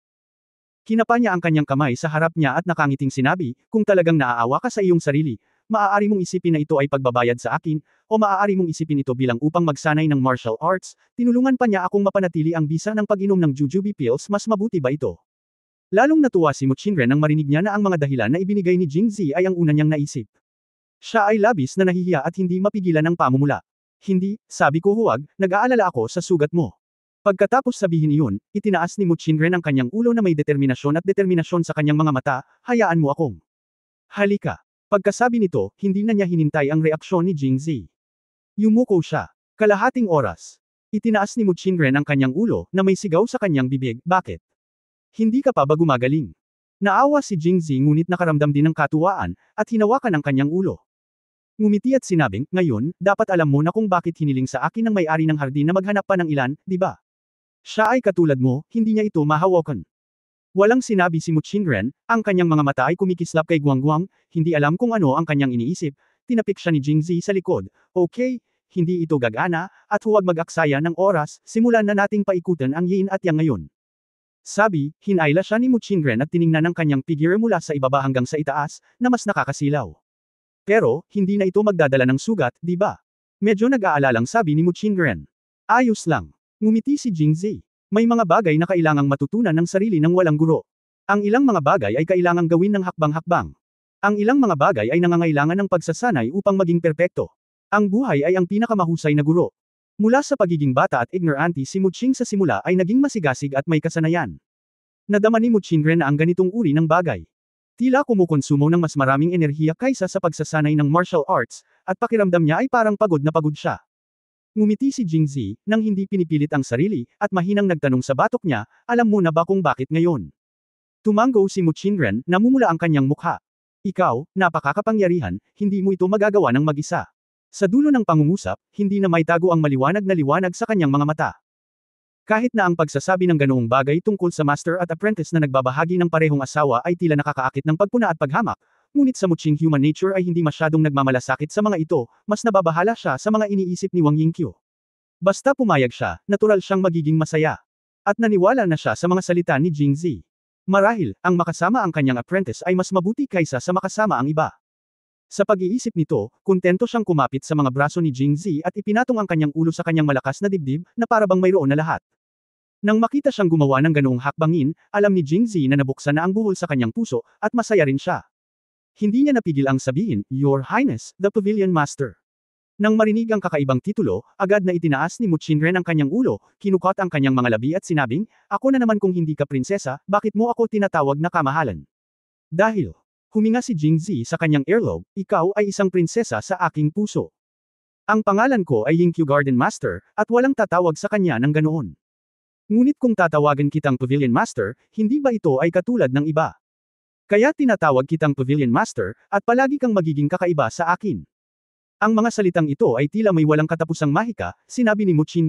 Kinapa niya ang kanyang kamay sa harap niya at nakangiting sinabi, kung talagang naaawa ka sa iyong sarili, maaari mong isipin na ito ay pagbabayad sa akin, o maaari mong isipin ito bilang upang magsanay ng martial arts, tinulungan pa niya akong mapanatili ang bisa ng pag-inom ng jujube pills, mas mabuti ba ito? Lalong natuwa si Mu Qingren nang marinig niya na ang mga dahilan na ibinigay ni Jingzi ay ang una niyang naisip. Siya ay labis na nahihiya at hindi mapigilan ang pamumula. Hindi, sabi ko huwag, nag-aalala ako sa sugat mo. Pagkatapos sabihin iyon, itinaas ni Mu Qingren ang kanyang ulo na may determinasyon at determinasyon sa kanyang mga mata, hayaan mo akong. Halika. Pagkasabi nito, hindi na niya hinintay ang reaksyon ni Jingzi. Yumuko siya. Kalahating oras. Itinaas ni Mu Qingren ang kanyang ulo, na may sigaw sa kanyang bibig, bakit? Hindi ka pa ba gumagaling? Naawa si Jingzi ngunit nakaramdam din ng katuwaan, at hinawakan ang kanyang ulo. Ngumiti at sinabing, ngayon, dapat alam mo na kung bakit hiniling sa akin ng may-ari ng hardin na maghanap pa ng ilan, di ba? Siya ay katulad mo, hindi niya ito mahawakan. Walang sinabi si Mu Qingren, ang kanyang mga mata ay kumikislap kay Guangguang, hindi alam kung ano ang kanyang iniisip, tinapik siya ni Jingzi sa likod, okay, hindi ito gagana, at huwag mag-aksaya ng oras, simulan na nating paikutan ang yin at yang ngayon. Sabi, hinayla siya ni Mu Qingren at tiningnan ang kanyang figure mula sa ibaba hanggang sa itaas, na mas nakakasilaw. Pero, hindi na ito magdadala ng sugat, di ba? Medyo nag-aalalang sabi ni Mu Qingren. Ayos lang. Ngumiti si Jingzi. May mga bagay na kailangang matutunan ng sarili ng walang guro. Ang ilang mga bagay ay kailangang gawin ng hakbang-hakbang. Ang ilang mga bagay ay nangangailangan ng pagsasanay upang maging perpekto. Ang buhay ay ang pinakamahusay na guro. Mula sa pagiging bata at ignorante si Muqing sa simula ay naging masigasig at may kasanayan. Nadama ni Muqing na ang ganitong uri ng bagay. Tila kumukonsumo ng mas maraming enerhiya kaysa sa pagsasanay ng martial arts, at pakiramdam niya ay parang pagod na pagod siya. Ngumiti si Jingzi, nang hindi pinipilit ang sarili, at mahinang nagtanong sa batok niya, alam mo na ba kung bakit ngayon? Tumango si Muqing, namumula ang kanyang mukha. Ikaw, napakakapangyarihan, hindi mo ito magagawa ng mag-isa. Sa dulo ng pangungusap, hindi na maitago ang maliwanag na liwanag sa kanyang mga mata. Kahit na ang pagsasabi ng ganoong bagay tungkol sa master at apprentice na nagbabahagi ng parehong asawa ay tila nakakaakit ng pagpuna at paghamak, ngunit sa Muqing human nature ay hindi masyadong nagmamalasakit sa mga ito, mas nababahala siya sa mga iniisip ni Wang Yingqiu. Basta pumayag siya, natural siyang magiging masaya. At naniwala na siya sa mga salita ni Jingzi. Marahil, ang makasama ang kanyang apprentice ay mas mabuti kaysa sa makasama ang iba. Sa pag-iisip nito, kontento siyang kumapit sa mga braso ni Jingzi at ipinatong ang kanyang ulo sa kanyang malakas na dibdib, na parabang mayroon na lahat. Nang makita siyang gumawa ng ganoong hakbangin, alam ni Jingzi na nabuksan na ang buhol sa kanyang puso, at masaya rin siya. Hindi niya napigil ang sabihin, Your Highness, the Pavilion Master. Nang marinig ang kakaibang titulo, agad na itinaas ni Muqing ang kanyang ulo, kinukot ang kanyang mga labi at sinabing, ako na naman kung hindi ka prinsesa, bakit mo ako tinatawag na kamahalan? Dahil, huminga si Jingzi sa kanyang earlobe, ikaw ay isang prinsesa sa aking puso. Ang pangalan ko ay Yingqiu Garden Master, at walang tatawag sa kanya ng ganoon. Ngunit kung tatawagan kitang Pavilion Master, hindi ba ito ay katulad ng iba? Kaya tinatawag kitang Pavilion Master, at palagi kang magiging kakaiba sa akin. Ang mga salitang ito ay tila may walang katapusang mahika, sinabi ni Muqing.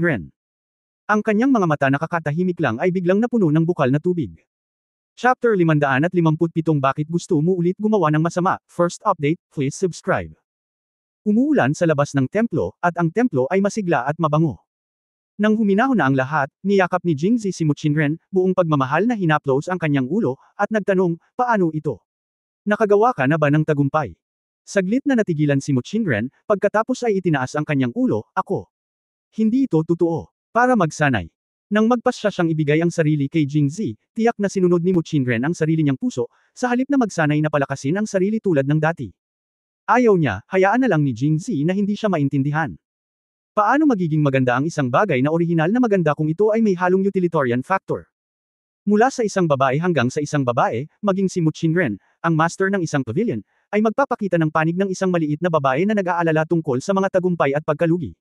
Ang kanyang mga mata nakakatahimik lang ay biglang napuno ng bukal na tubig. Chapter 557 Bakit gusto mo ulit gumawa ng masama? First update, please subscribe. Umuulan sa labas ng templo, at ang templo ay masigla at mabango. Nang huminahon na ang lahat, niyakap ni Jingzi si Muqing, buong pagmamahal na hinaplos ang kanyang ulo, at nagtanong, paano ito? Nakagawa ka na ba ng tagumpay? Saglit na natigilan si Muqing, pagkatapos ay itinaas ang kanyang ulo, ako. Hindi ito totoo. Para magsanay. Nang magpasya siyang ibigay ang sarili kay Jingzi, tiyak na sinunod ni Muqing ang sarili niyang puso, sa halip na magsanay na palakasin ang sarili tulad ng dati. Ayaw niya, hayaan na lang ni Jingzi na hindi siya maintindihan. Paano magiging maganda ang isang bagay na orihinal na maganda kung ito ay may halong utilitarian factor? Mula sa isang babae hanggang sa isang babae, maging si Muqing, ang master ng isang pavilion, ay magpapakita ng panig ng isang maliit na babae na nag-aalala tungkol sa mga tagumpay at pagkalugi.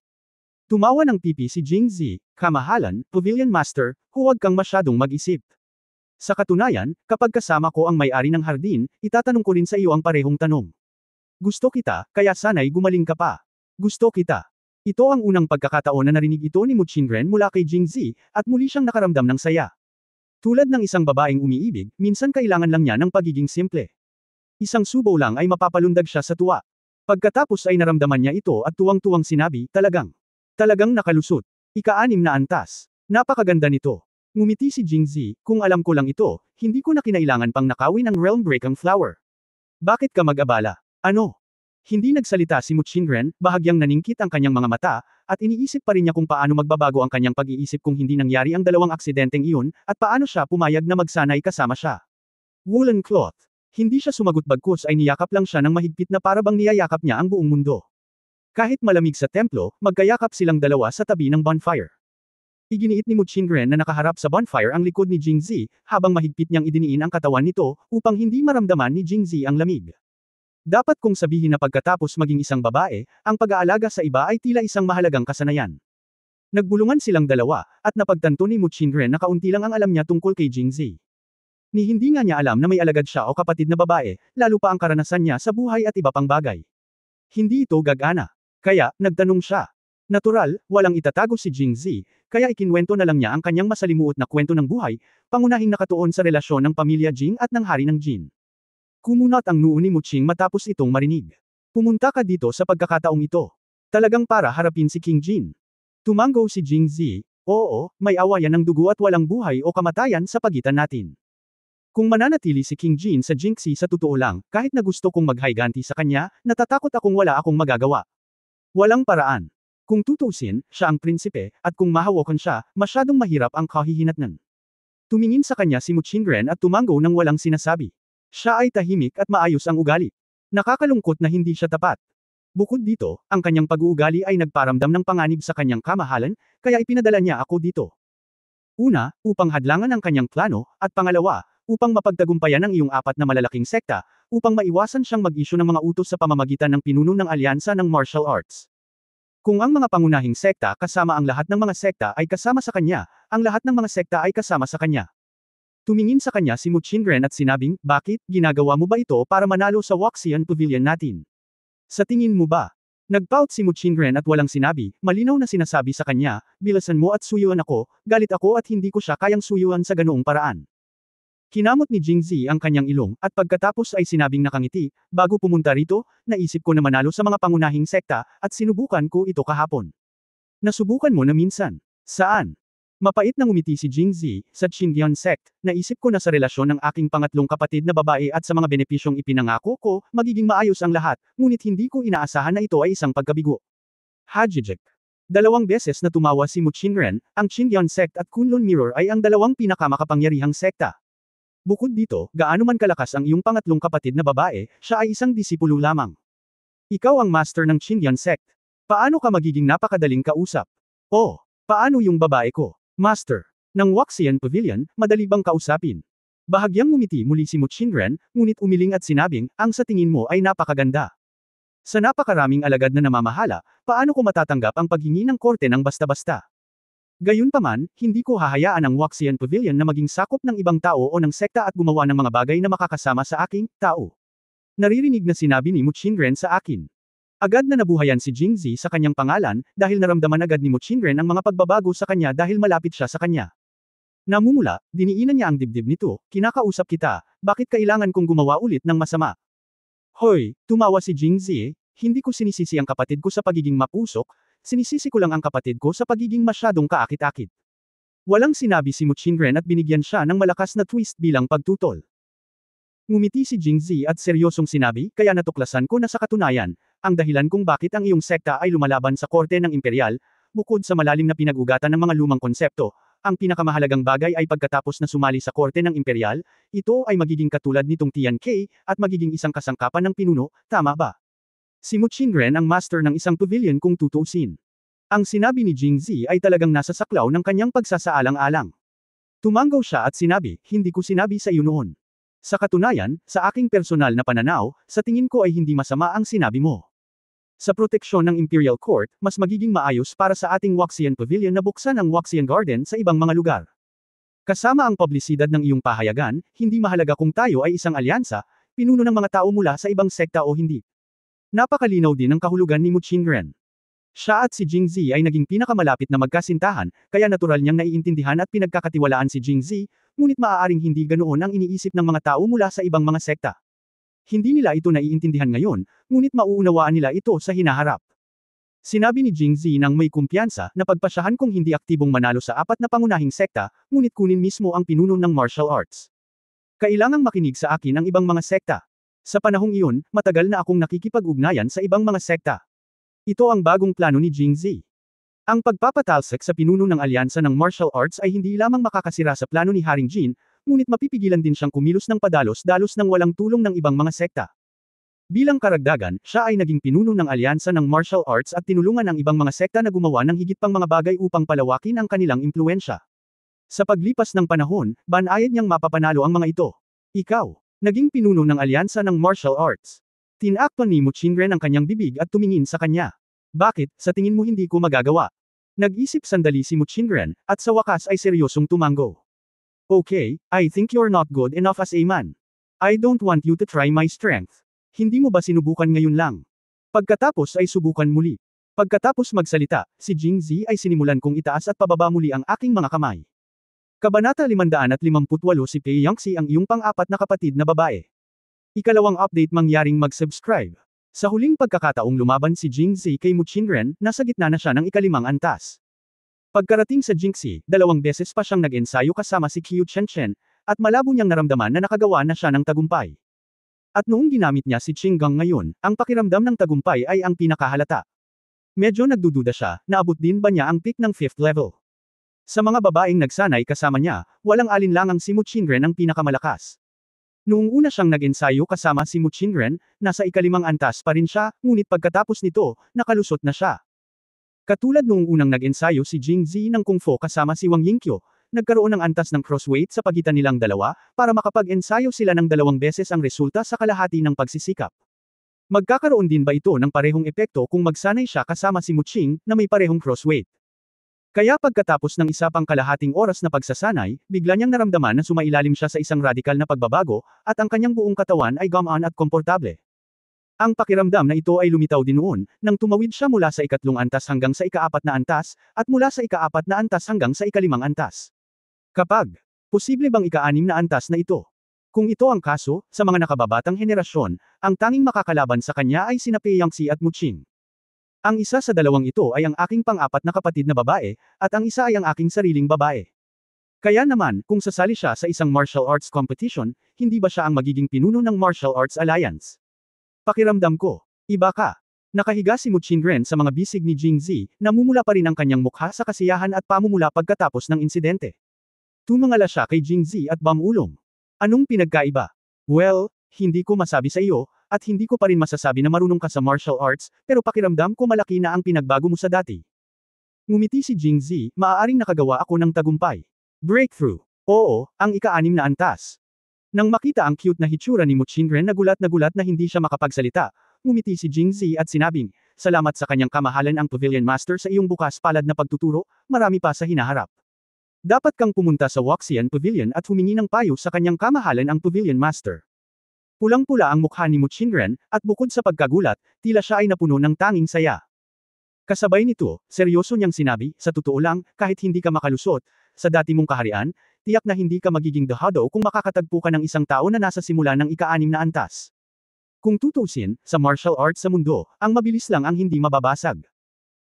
Tumawa ng pipi si Jingzi, kamahalan, Pavilion Master, huwag kang masyadong mag-isip. Sa katunayan, kapag kasama ko ang may-ari ng hardin, itatanong ko rin sa iyo ang parehong tanong. Gusto kita, kaya sana'y gumaling ka pa. Gusto kita. Ito ang unang pagkakataon na narinig ito ni Muqing mula kay Jingzi, at muli siyang nakaramdam ng saya. Tulad ng isang babaeng umiibig, minsan kailangan lang niya ng pagiging simple. Isang subo lang ay mapapalundag siya sa tuwa. Pagkatapos ay naramdaman niya ito at tuwang-tuwang sinabi, Talagang nakalusot. Ika-6 na antas. Napakaganda nito. Ngumiti si Jingzi, kung alam ko lang ito, hindi ko na kinailangan pang nakawin ang Realm Breaking Flower. Bakit ka mag-abala? Ano? Hindi nagsalita si Muqing, bahagyang naningkit ang kanyang mga mata, at iniisip pa rin niya kung paano magbabago ang kanyang pag-iisip kung hindi nangyari ang dalawang aksidenteng iyon, at paano siya pumayag na magsanay kasama siya. Woolen cloth. Hindi siya sumagot bagkus ay niyakap lang siya ng mahigpit na parabang niyayakap niya ang buong mundo. Kahit malamig sa templo, magkayakap silang dalawa sa tabi ng bonfire. Iginiit ni Muqing na nakaharap sa bonfire ang likod ni Jingzi, habang mahigpit niyang idiniin ang katawan nito, upang hindi maramdaman ni Jingzi ang lamig. Dapat kong sabihin na pagkatapos maging isang babae, ang pag-aalaga sa iba ay tila isang mahalagang kasanayan. Nagbulungan silang dalawa, at napagtanto ni Muqing na kaunti lang ang alam niya tungkol kay Jingzi. Ni hindi nga niya alam na may alagad siya o kapatid na babae, lalo pa ang karanasan niya sa buhay at iba pang bagay. Hindi ito gagana. Kaya, nagtanong siya. Natural, walang itatago si Jingzi, kaya ikinwento na lang niya ang kanyang masalimuot na kwento ng buhay, pangunahing nakatuon sa relasyon ng pamilya Jing at ng hari ng Jin. Kumunat ang noo ni Muqing matapos itong marinig. Pumunta ka dito sa pagkakataong ito. Talagang para harapin si King Jin. Tumango si Jingzi, oo, may awayan ng dugo at walang buhay o kamatayan sa pagitan natin. Kung mananatili si King Jin sa Jinxi sa totoo lang, kahit na gusto kong maghayganti sa kanya, natatakot akong wala akong magagawa. Walang paraan. Kung tutuusin, siya ang prinsipe, at kung mahawakan siya, masyadong mahirap ang kahihinatnan. Tumingin sa kanya si Muchingren at tumango nang walang sinasabi. Siya ay tahimik at maayos ang ugali. Nakakalungkot na hindi siya tapat. Bukod dito, ang kanyang pag-uugali ay nagparamdam ng panganib sa kanyang kamahalan, kaya ipinadala niya ako dito. Una, upang hadlangan ang kanyang plano, at pangalawa, upang mapagtagumpayan ang iyong apat na malalaking sekta, upang maiwasan siyang mag-isyu ng mga utos sa pamamagitan ng pinuno ng alyansa ng martial arts. Kung ang mga pangunahing sekta kasama ang lahat ng mga sekta ay kasama sa kanya, ang lahat ng mga sekta ay kasama sa kanya. Tumingin sa kanya si Muchingren at sinabing, bakit, ginagawa mo ba ito para manalo sa Waxian Pavilion natin? Sa tingin mo ba? Nagpout si Muchingren at walang sinabi, malinaw na sinasabi sa kanya, bilasan mo at suyuan ako, galit ako at hindi ko siya kayang suyuan sa ganoong paraan. Kinamot ni Jingzi ang kanyang ilong, at pagkatapos ay sinabing nakangiti, bago pumunta rito, naisip ko na manalo sa mga pangunahing sekta, at sinubukan ko ito kahapon. Nasubukan mo na minsan. Saan? Mapait na ngumiti si Jingzi, sa Qingyan sect, naisip ko na sa relasyon ng aking pangatlong kapatid na babae at sa mga benepisyong ipinangako ko, magiging maayos ang lahat, ngunit hindi ko inaasahan na ito ay isang pagkabigo. Hajijik. 2 beses na tumawa si Muchingren, ang Qingyan sect at Kunlun Mirror ay ang 2 pinakamakapangyarihang sekta. Bukod dito, gaano man kalakas ang iyong pangatlong kapatid na babae, siya ay isang disipulo lamang. Ikaw ang master ng Qingyan sect. Paano ka magiging napakadaling kausap? Oh, paano yung babae ko? Master ng Waxian Pavilion, madali bang kausapin? Bahagyang ngumiti muli si Muchingren, ngunit umiling at sinabing, ang sa tingin mo ay napakaganda. Sa napakaraming alagad na namamahala, paano ko matatanggap ang paghingi ng korte ng basta-basta? Gayunpaman, hindi ko hahayaan ang Waxian Pavilion na maging sakop ng ibang tao o ng sekta at gumawa ng mga bagay na makakasama sa aking tao. Naririnig na sinabi ni Muchingren sa akin. Agad na nabuhayan si Jingzi sa kanyang pangalan, dahil naramdaman agad ni Muchingren ang mga pagbabago sa kanya dahil malapit siya sa kanya. Namumula, diniinan niya ang dibdib nito, kinakausap kita, bakit kailangan kong gumawa ulit ng masama? Hoy, tumawa si Jingzi, hindi ko sinisisi ang kapatid ko sa pagiging mapusok, sinisisi ko lang ang kapatid ko sa pagiging masyadong kaakit-akit. Walang sinabi si Muchingren at binigyan siya ng malakas na twist bilang pagtutol. Ngumiti si Jingzi at seryosong sinabi, kaya natuklasan ko na sa katunayan, ang dahilan kung bakit ang iyong sekta ay lumalaban sa korte ng imperial, bukod sa malalim na pinag-ugatan ng mga lumang konsepto, ang pinakamahalagang bagay ay pagkatapos na sumali sa korte ng imperial, ito ay magiging katulad nitong Tian Kei, at magiging isang kasangkapan ng pinuno, tama ba? Si Muchingren ang master ng isang pavilion kung tutuusin. Ang sinabi ni Jingzi ay talagang nasa saklaw ng kanyang pagsasaalang-alang. Tumanggaw siya at sinabi, hindi ko sinabi sa iyo noon. Sa katunayan, sa aking personal na pananaw, sa tingin ko ay hindi masama ang sinabi mo. Sa proteksyon ng Imperial Court, mas magiging maayos para sa ating Waxian Pavilion na buksan ang Waxian Garden sa ibang mga lugar. Kasama ang publisidad ng iyong pahayagan, hindi mahalaga kung tayo ay isang alyansa, pinuno ng mga tao mula sa ibang sekta o hindi. Napakalinaw din ang kahulugan ni Muchingren. Siya at si Jingzi ay naging pinakamalapit na magkasintahan, kaya natural niyang naiintindihan at pinagkakatiwalaan si Jingzi, ngunit maaaring hindi ganoon ang iniisip ng mga tao mula sa ibang mga sekta. Hindi nila ito naiintindihan ngayon, ngunit mauunawaan nila ito sa hinaharap. Sinabi ni Jingzi nang may kumpiyansa na pagpasyahan kong hindi aktibong manalo sa apat na pangunahing sekta, ngunit kunin mismo ang pinuno ng martial arts. Kailangang makinig sa akin ang ibang mga sekta. Sa panahong iyon, matagal na akong nakikipag-ugnayan sa ibang mga sekta. Ito ang bagong plano ni Jingzi. Ang pagpapatalsik sa pinuno ng alyansa ng martial arts ay hindi lamang makakasira sa plano ni Haring Jin, ngunit mapipigilan din siyang kumilos ng padalos-dalos ng walang tulong ng ibang mga sekta. Bilang karagdagan, siya ay naging pinuno ng alyansa ng martial arts at tinulungan ang ibang mga sekta na gumawa ng higit pang mga bagay upang palawakin ang kanilang impluensya. Sa paglipas ng panahon, banayad niyang mapapanalo ang mga ito. Ikaw, naging pinuno ng alyansa ng martial arts. Tinakpan ni Muchingren ang kanyang bibig at tumingin sa kanya. Bakit, sa tingin mo hindi ko magagawa? Nag-isip sandali si Muchingren, at sa wakas ay seryosong tumango. Okay, I think you're not good enough as a man. I don't want you to try my strength. Hindi mo ba sinubukan ngayon lang? Pagkatapos ay subukan muli. Pagkatapos magsalita, si Jingzi ay sinimulan kong itaas at pababa muli ang aking mga kamay. Kabanata 558 si Pei Yangxi ang iyong pang-apat na kapatid na babae. Ikalawang update mangyaring mag-subscribe. Sa huling pagkakataong lumaban si Jingzi kay Muchingren, nasa gitna na siya ng ikalimang antas. Pagkarating sa Jingxi, 2 beses pa siyang nag-ensayo kasama si Qiu Chenchen, at malabo niyang naramdaman na nakagawa na siya ng tagumpay. At noong ginamit niya si Qinggang ngayon, ang pakiramdam ng tagumpay ay ang pinakahalata. Medyo nagdududa siya, naabot din ba niya ang peak ng 5th level? Sa mga babaeng nagsanay kasama niya, walang alinlangang si Muchingren ang pinakamalakas. Noong una siyang nag-ensayo kasama si Muchingren, nasa ikalimang antas pa rin siya, ngunit pagkatapos nito, nakalusot na siya. Katulad noong unang nag-ensayo si Jing Zi ng Kung Fu kasama si Wang Yingqiu, nagkaroon ng antas ng crossweight sa pagitan nilang dalawa, para makapag-ensayo sila ng 2 beses ang resulta sa kalahati ng pagsisikap. Magkakaroon din ba ito ng parehong epekto kung magsanay siya kasama si Muching, na may parehong crossweight? Kaya pagkatapos ng isa pang kalahating oras na pagsasanay, bigla niyang naramdaman na sumailalim siya sa isang radikal na pagbabago, at ang kanyang buong katawan ay gumaan at komportable. Ang pakiramdam na ito ay lumitaw din noon, nang tumawid siya mula sa ikatlong antas hanggang sa ika-4 na antas, at mula sa ika-4 na antas hanggang sa ika-5 antas. Posible bang ika-6 na antas na ito? Kung ito ang kaso, sa mga nakababatang henerasyon, ang tanging makakalaban sa kanya ay sina Pei Yangtze at Muching. Ang isa sa dalawang ito ay ang aking pang-4 na kapatid na babae, at ang isa ay ang aking sariling babae. Kaya naman, kung sasali siya sa isang martial arts competition, hindi ba siya ang magiging pinuno ng Martial Arts Alliance? Pakiramdam ko, iba ka. Nakahiga si Muchingren sa mga bisig ni Jing Zi, namumula pa rin ang kanyang mukha sa kasiyahan at pamumula pagkatapos ng insidente. Tumangala siya kay Jing Zi at Bam-ulong. Anong pinagkaiba? Well, hindi ko masabi sa iyo, at hindi ko pa rin masasabi na marunong ka sa martial arts, pero pakiramdam ko malaki na ang pinagbago mo sa dati. Ngumiti si Jing Zi, maaaring nakagawa ako ng tagumpay. Breakthrough. Oo, ang ika-6 na antas. Nang makita ang cute na hitsura ni Muchingren nagulat na hindi siya makapagsalita, ngumiti si Jing Zi at sinabing, salamat sa kanyang kamahalan ang Pavilion Master sa iyong bukas palad na pagtuturo, marami pa sa hinaharap. Dapat kang pumunta sa Waxian Pavilion at humingi ng payo sa kanyang kamahalan ang Pavilion Master. Pulang-pula ang mukha ni Muchingren, at bukod sa pagkagulat, tila siya ay napuno ng tanging saya. Kasabay nito, seryoso niyang sinabi, sa totoo lang, kahit hindi ka makalusot, sa dati mong kaharian, tiyak na hindi ka magiging dehado kung makakatagpo ka ng isang tao na nasa simula ng ika-6 na antas. Kung tutuusin, sa martial arts sa mundo, ang mabilis lang ang hindi mababasag.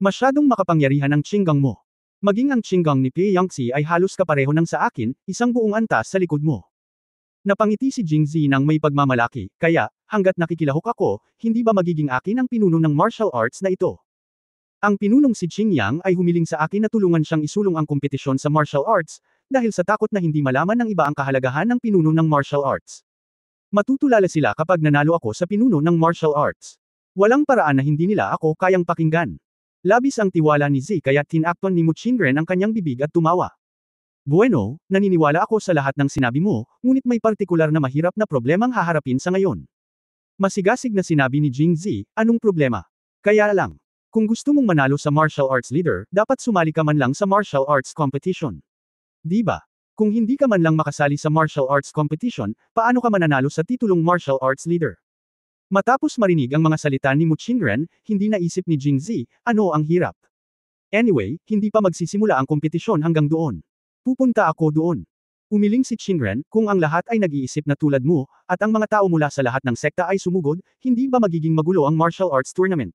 Masyadong makapangyarihan ang Qinggang mo. Maging ang Qinggang ni Pei Yangtze ay halos kapareho ng sa akin, isang buong antas sa likod mo. Napangiti si Jing Zi nang may pagmamalaki, kaya, hanggat nakikilahok ako, hindi ba magiging akin ang pinuno ng martial arts na ito? Ang pinunong si Qing Yang ay humiling sa akin na tulungan siyang isulong ang kompetisyon sa martial arts, dahil sa takot na hindi malaman ng iba ang kahalagahan ng pinuno ng martial arts. Matutulala sila kapag nanalo ako sa pinuno ng martial arts. Walang paraan na hindi nila ako kayang pakinggan. Labis ang tiwala ni Zi kaya tinakpan ni Muchingren ang kanyang bibig at tumawa. Bueno, naniniwala ako sa lahat ng sinabi mo, ngunit may partikular na mahirap na problemang haharapin sa ngayon. Masigasig na sinabi ni Jing Zi, anong problema? Kaya lang, kung gusto mong manalo sa martial arts leader, dapat sumali ka man lang sa martial arts competition. Di ba? Kung hindi ka man lang makasali sa martial arts competition, paano ka mananalo sa titulong martial arts leader? Matapos marinig ang mga salita ni Muchingren, hindi naisip ni Jing Zi, ano ang hirap. Anyway, hindi pa magsisimula ang kompetisyon hanggang doon. Pupunta ako doon. Umiling si Qingren, kung ang lahat ay nag-iisip na tulad mo, at ang mga tao mula sa lahat ng sekta ay sumugod, hindi ba magiging magulo ang martial arts tournament?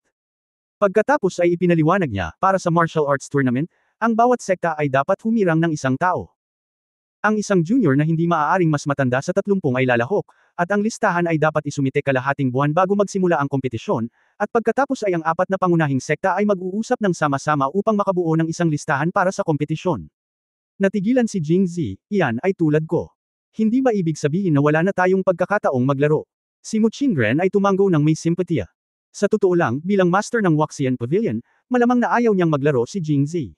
Pagkatapos ay ipinaliwanag niya, para sa martial arts tournament, ang bawat sekta ay dapat humirang ng isang tao. Ang isang junior na hindi maaaring mas matanda sa 30 ay lalahok, at ang listahan ay dapat isumite kalahating buwan bago magsimula ang kompetisyon, at pagkatapos ay ang 4 na pangunahing sekta ay mag-uusap ng sama-sama upang makabuo ng isang listahan para sa kompetisyon. Natigilan si Jing Zi, iyan ay tulad ko. Hindi ba ibig sabihin na wala na tayong pagkakataong maglaro? Si Muchingren ay tumango ng may simpatiya. Sa totoo lang, bilang master ng Waxian Pavilion, malamang na ayaw niyang maglaro si Jing Zi.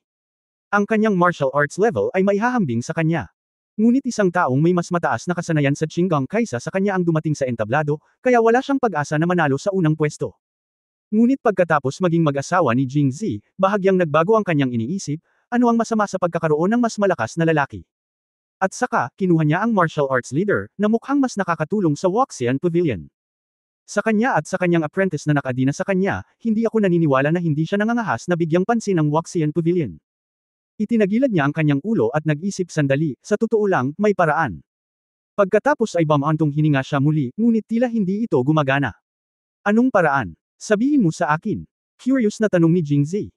Ang kanyang martial arts level ay maihahambing sa kanya. Ngunit isang taong may mas mataas na kasanayan sa Qinggang kaysa sa kanya ang dumating sa entablado, kaya wala siyang pag-asa na manalo sa unang pwesto. Ngunit pagkatapos maging mag-asawa ni Jing Zi, bahagyang nagbago ang kanyang iniisip, ano ang masama sa pagkakaroon ng mas malakas na lalaki. At saka, kinuha niya ang martial arts leader, na mukhang mas nakakatulong sa Waxian Pavilion. Sa kanya at sa kanyang apprentice na nakadina sa kanya, hindi ako naniniwala na hindi siya nangangahas na bigyang pansin ang Waxian Pavilion. Itinagilad niya ang kanyang ulo at nag-isip sandali, sa totoo lang, may paraan. Pagkatapos ay bamantong hininga siya muli, ngunit tila hindi ito gumagana. Anong paraan? Sabihin mo sa akin. Curious na tanong ni Jing Zi.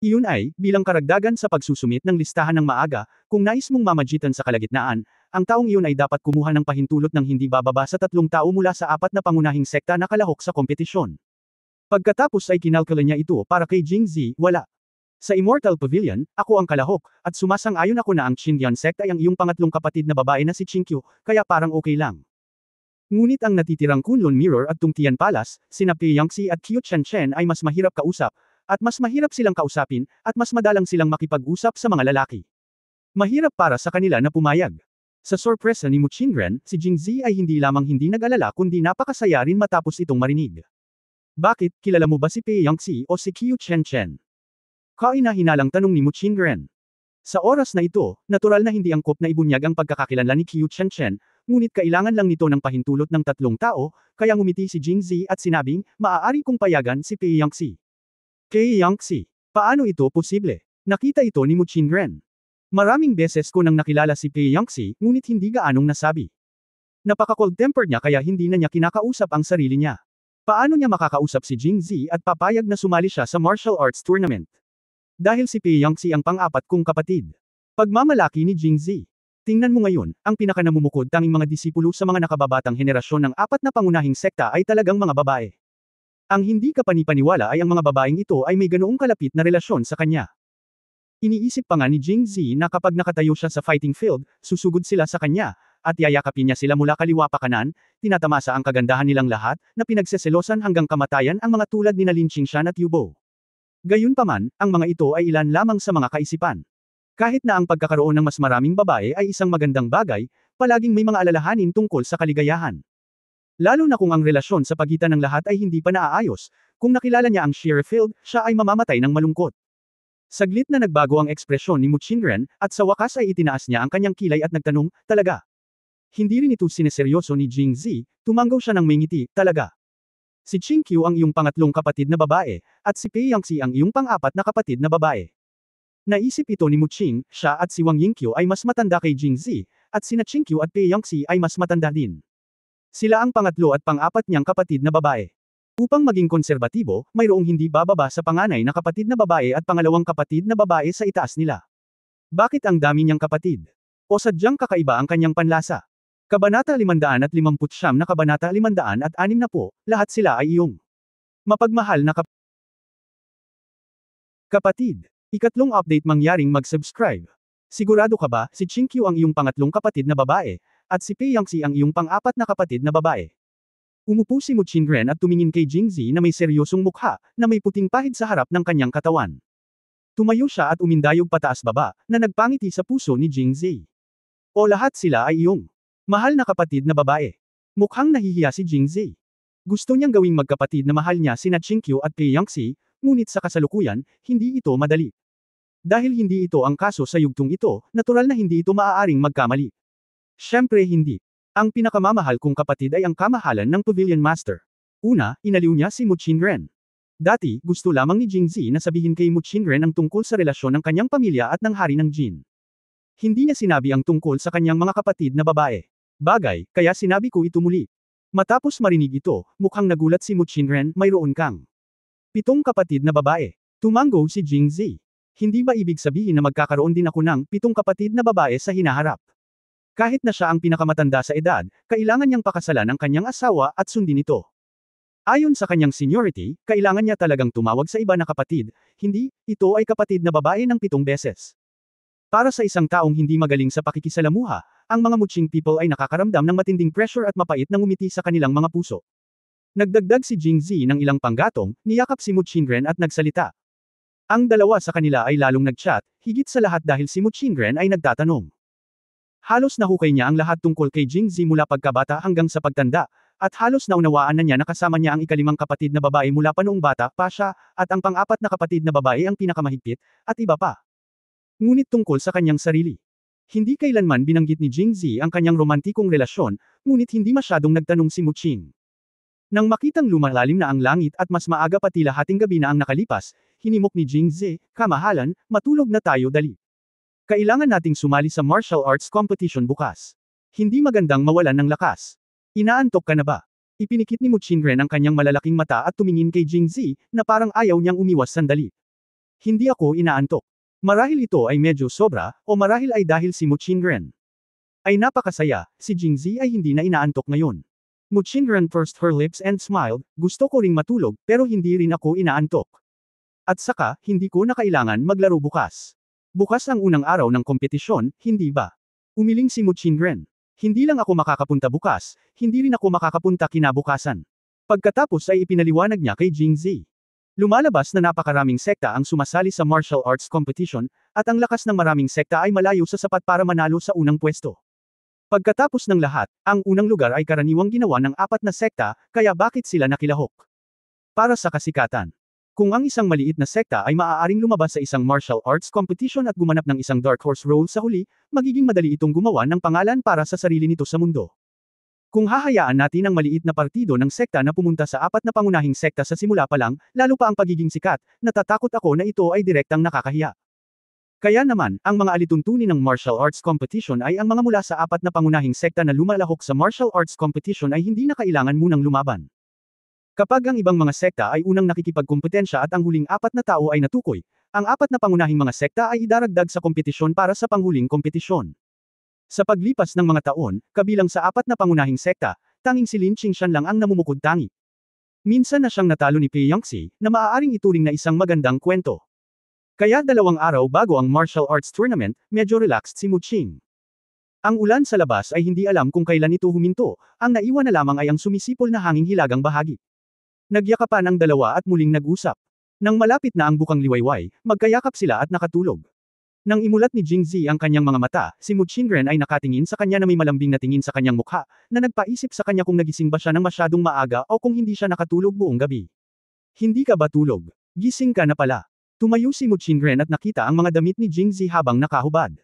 Iyon ay, bilang karagdagan sa pagsusumit ng listahan ng maaga, kung nais mong mamagitan sa kalagitnaan, ang taong iyon ay dapat kumuha ng pahintulot ng hindi bababa sa 3 tao mula sa 4 na pangunahing sekta na kalahok sa kompetisyon. Pagkatapos ay kinalkula niya ito para kay Jingzi, wala. Sa Immortal Pavilion, ako ang kalahok, at sumasang-ayon ako na ang Qingyan sect ay ang iyong pangatlong kapatid na babae na si Qingqiu, kaya parang okay lang. Ngunit ang natitirang Kunlun Mirror at Tungtian Palace, sina Pei Yangxi at Qiu Chen ay mas mahirap kausap, at mas mahirap silang kausapin, at mas madalang silang makipag-usap sa mga lalaki. Mahirap para sa kanila na pumayag. Sa sorpresa ni Mu Qingren, si Jingzi ay hindi lamang hindi nag-alala kundi napakasaya rin matapos itong marinig. Bakit, kilala mo ba si Pei Yangxi o si Qiu Chen? Kaina-hinalang tanong ni Mu Qingren. Sa oras na ito, natural na hindi angkop na ibunyag ang pagkakakilanlan ni Qiu Chen, ngunit kailangan lang nito ng pahintulot ng 3 tao, kaya ngumiti si Jingzi at sinabing, maaari kong payagan si Pei Yangxi. Pei Yangxi, paano ito posible? Nakita ito ni Mu Qingren. Maraming beses ko nang nakilala si Pei Yangxi, ngunit hindi gaanong nasabi. Napaka-cold-tempered niya kaya hindi na niya kinakausap ang sarili niya. Paano niya makakausap si Jingzi at papayag na sumali siya sa martial arts tournament? Dahil si Pei Yangxi ang pang-apat kong kapatid. Pagmamalaki ni Jingzi. Tingnan mo ngayon, ang pinakanamumukod tanging mga disipulo sa mga nakababatang henerasyon ng 4 na pangunahing sekta ay talagang mga babae. Ang hindi kapanipaniwala ay ang mga babaeng ito ay may ganoong kalapit na relasyon sa kanya. Iniisip pa nga ni Jingzi na kapag nakatayo siya sa fighting field, susugod sila sa kanya, at yayakapin niya sila mula kaliwa pa kanan, tinatamasa ang kagandahan nilang lahat, na pinagseselosan hanggang kamatayan ang mga tulad ni Lin Qingshan at Yu Bo. Gayunpaman, ang mga ito ay ilan lamang sa mga kaisipan. Kahit na ang pagkakaroon ng mas maraming babae ay isang magandang bagay, palaging may mga alalahanin tungkol sa kaligayahan. Lalo na kung ang relasyon sa pagitan ng lahat ay hindi pa naaayos, kung nakilala niya ang Sheffield, siya ay mamamatay ng malungkot. Saglit na nagbago ang ekspresyon ni Mu Qingren, at sa wakas ay itinaas niya ang kanyang kilay at nagtanong, talaga? Hindi rin ito sineseryoso ni Jingzi, tumanggaw siya ng may ngiti, talaga. Si Qingqiu ang iyong pangatlong kapatid na babae, at si Pei Yangxi ang iyong pang-apat na kapatid na babae. Naisip ito ni Mu Qing, siya at si Wang Yingqiu ay mas matanda kay Jingzi, at sina Qingqiu at Pei Yangxi ay mas matanda din. Sila ang pangatlo at pang-apat niyang kapatid na babae. Upang maging konserbatibo, mayroong hindi bababa sa panganay na kapatid na babae at pangalawang kapatid na babae sa itaas nila. Bakit ang dami niyang kapatid? O sadyang kakaiba ang kanyang panlasa? Kabanata 559 na Kabanata 560, lahat sila ay iyong mapagmahal na kapatid. Ikatlong update mangyaring mag-subscribe. Sigurado ka ba, si Qingqiu ang iyong pangatlong kapatid na babae, at si Pei Yangxi ang iyong pang-apat na kapatid na babae? Umupo si Mu Qingren at tumingin kay Jingzi na may seryosong mukha, na may puting pahid sa harap ng kanyang katawan. Tumayo siya at umindayog pataas-baba, na nagpangiti sa puso ni Jingzi. O lahat sila ay iyong mahal na kapatid na babae. Mukhang nahihiya si Jingzi. Gusto niyang gawing magkapatid na mahal niya sina Qingqiu at Pei Yangxi, ngunit sa kasalukuyan, hindi ito madali. Dahil hindi ito ang kaso sa yugtong ito, natural na hindi ito maaaring magkamali. Siyempre hindi. Ang pinakamamahal kong kapatid ay ang kamahalan ng Pavilion Master. Una, inaliw niya si Mu Qingren. Dati, gusto lamang ni Jingzi na sabihin kay Mu Qingren ang tungkol sa relasyon ng kanyang pamilya at ng hari ng Jin. Hindi niya sinabi ang tungkol sa kanyang mga kapatid na babae. Bagay, kaya sinabi ko ito muli. Matapos marinig ito, mukhang nagulat si Mu Qingren, mayroon kang 7 kapatid na babae. Tumango si Jingzi. Hindi ba ibig sabihin na magkakaroon din ako ng 7 kapatid na babae sa hinaharap? Kahit na siya ang pinakamatanda sa edad, kailangan niyang pakasalan ang kanyang asawa at sundin ito. Ayon sa kanyang seniority, kailangan niya talagang tumawag sa iba na kapatid, hindi, ito ay kapatid na babae ng 7 beses. Para sa isang taong hindi magaling sa pakikisalamuha, ang mga Muqing people ay nakakaramdam ng matinding pressure at mapait na ngumiti sa kanilang mga puso. Nagdagdag si Jingzi ng ilang panggatong, niyakap si Mu Qingren at nagsalita. Ang dalawa sa kanila ay lalong nagchat, higit sa lahat dahil si Mu Qingren ay nagtatanong. Halos nahukay niya ang lahat tungkol kay Jingzi mula pagkabata hanggang sa pagtanda, at halos naunawaan na niya na kasama niya ang ikalimang kapatid na babae mula pa noong bata pa siya, at ang pang-apat na kapatid na babae ang pinakamahigpit, at iba pa. Ngunit tungkol sa kanyang sarili. Hindi kailanman binanggit ni Jingzi ang kanyang romantikong relasyon, ngunit hindi masyadong nagtanong si Mu Qing. Nang makitang lumalalim na ang langit at mas maaga pa tila hating gabi na ang nakalipas, hinimok ni Jingzi, kamahalan, matulog na tayo dali. Kailangan nating sumali sa martial arts competition bukas. Hindi magandang mawalan ng lakas. Inaantok ka na ba? Ipinikit ni Mu Qingren ang kanyang malalaking mata at tumingin kay Jingzi, na parang ayaw niyang umiwas sandali. Hindi ako inaantok. Marahil ito ay medyo sobra, o marahil ay dahil si Mu Qingren ay napakasaya, si Jingzi ay hindi na inaantok ngayon. Mu Qingren pursed her lips and smiled, gusto ko ring matulog, pero hindi rin ako inaantok. At saka, hindi ko na kailangan maglaro bukas. Bukas ang unang araw ng kompetisyon, hindi ba? Umiling si Mu Qingren. Hindi lang ako makakapunta bukas, hindi rin ako makakapunta kinabukasan. Pagkatapos ay ipinaliwanag niya kay Jingzi. Lumalabas na napakaraming sekta ang sumasali sa martial arts competition, at ang lakas ng maraming sekta ay malayo sa sapat para manalo sa unang pwesto. Pagkatapos ng lahat, ang unang lugar ay karaniwang ginawa ng 4 na sekta, kaya bakit sila nakilahok? Para sa kasikatan. Kung ang isang maliit na sekta ay maaaring lumabas sa isang martial arts competition at gumanap ng isang dark horse role sa huli, magiging madali itong gumawa ng pangalan para sa sarili nito sa mundo. Kung hahayaan natin ang maliit na partido ng sekta na pumunta sa 4 na pangunahing sekta sa simula pa lang, lalo pa ang pagiging sikat, natatakot ako na ito ay direktang nakakahiya. Kaya naman, ang mga alituntunin ng martial arts competition ay ang mga mula sa 4 na pangunahing sekta na lumalahok sa martial arts competition ay hindi na kailangan munang lumaban. Kapag ang ibang mga sekta ay unang nakikipagkumpetensya at ang huling 4 na tao ay natukoy, ang 4 na pangunahing mga sekta ay idaragdag sa kompetisyon para sa panghuling kompetisyon. Sa paglipas ng mga taon, kabilang sa 4 na pangunahing sekta, tanging si Lin Qingshan lang ang namumukod-tangi. Minsan na siyang natalo ni Pei Yangxi, na maaaring ituring na isang magandang kwento. Kaya 2 araw bago ang martial arts tournament, medyo relaxed si Mu Qing. Ang ulan sa labas ay hindi alam kung kailan ito huminto, ang naiwan na lamang ay ang sumisipol na hanging hilagang bahagi. Nagyakapan ang dalawa at muling nag-usap. Nang malapit na ang bukang liwayway, magkayakap sila at nakatulog. Nang imulat ni Jingzi ang kanyang mga mata, si Mu Qingren ay nakatingin sa kanya na may malambing na tingin sa kanyang mukha, na nagpaisip sa kanya kung nagising ba siya ng masyadong maaga o kung hindi siya nakatulog buong gabi. Hindi ka ba tulog? Gising ka na pala. Tumayo si Mu Qingren at nakita ang mga damit ni Jingzi habang nakahubad.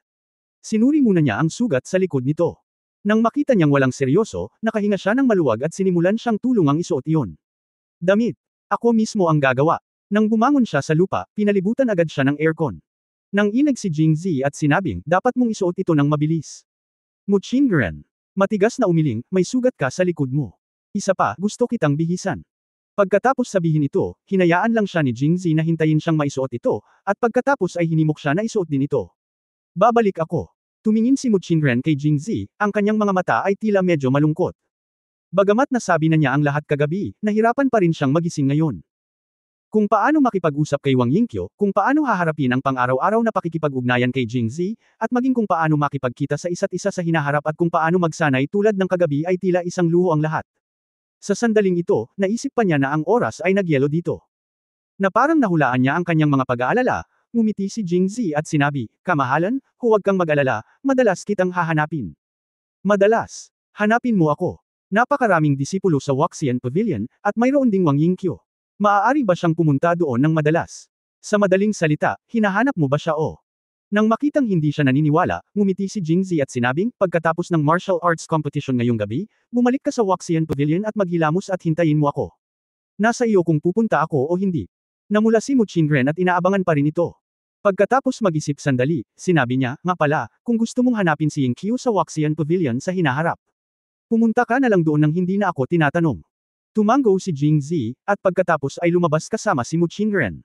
Sinuri muna niya ang sugat sa likod nito. Nang makita niyang walang seryoso, nakahinga siya ng maluwag at sinimulan siyang tulungang isuot iyon. Damit. Ako mismo ang gagawa. Nang bumangon siya sa lupa, pinalibutan agad siya ng aircon. Nang inag si Jingzi at sinabing, dapat mong isuot ito ng mabilis. Mu Qingren. Matigas na umiling, may sugat ka sa likod mo. Isa pa, gusto kitang bihisan. Pagkatapos sabihin ito, hinayaan lang siya ni Jingzi na hintayin siyang maisuot ito, at pagkatapos ay hinimok siya na isuot din ito. Babalik ako. Tumingin si Mu Qingren kay Jingzi, ang kanyang mga mata ay tila medyo malungkot. Bagamat nasabi na niya ang lahat kagabi, nahirapan pa rin siyang magising ngayon. Kung paano makipag-usap kay Wang Yingqiu, kung paano haharapin ang pang-araw-araw na pakikipag-ugnayan kay Jingzi, at maging kung paano makipagkita sa isa't isa sa hinaharap at kung paano magsanay tulad ng kagabi ay tila isang luho ang lahat. Sa sandaling ito, naisip pa niya na ang oras ay nagyelo dito. Na parang nahulaan niya ang kanyang mga pag-aalala, ngumiti si Jingzi at sinabi, kamahalan, huwag kang mag-alala, madalas kitang hahanapin. Madalas. Hanapin mo ako. Napakaraming disipulo sa Waxian Pavilion, at mayroon ding Wang Yingqiu. Maaari ba siyang pumunta doon ng madalas? Sa madaling salita, hinahanap mo ba siya o? Nang makitang hindi siya naniniwala, ngumiti si Jingzi at sinabing, pagkatapos ng martial arts competition ngayong gabi, bumalik ka sa Waxian Pavilion at maghilamos at hintayin mo ako. Nasa iyo kung pupunta ako o hindi. Namula si Mu Qingren at inaabangan pa rin ito. Pagkatapos mag-isip sandali, sinabi niya, nga pala, kung gusto mong hanapin si Yingqiu sa Waxian Pavilion sa hinaharap. Pumunta ka na lang doon nang hindi na ako tinatanong. Tumango si Jingzi, at pagkatapos ay lumabas kasama si Mu Qingren.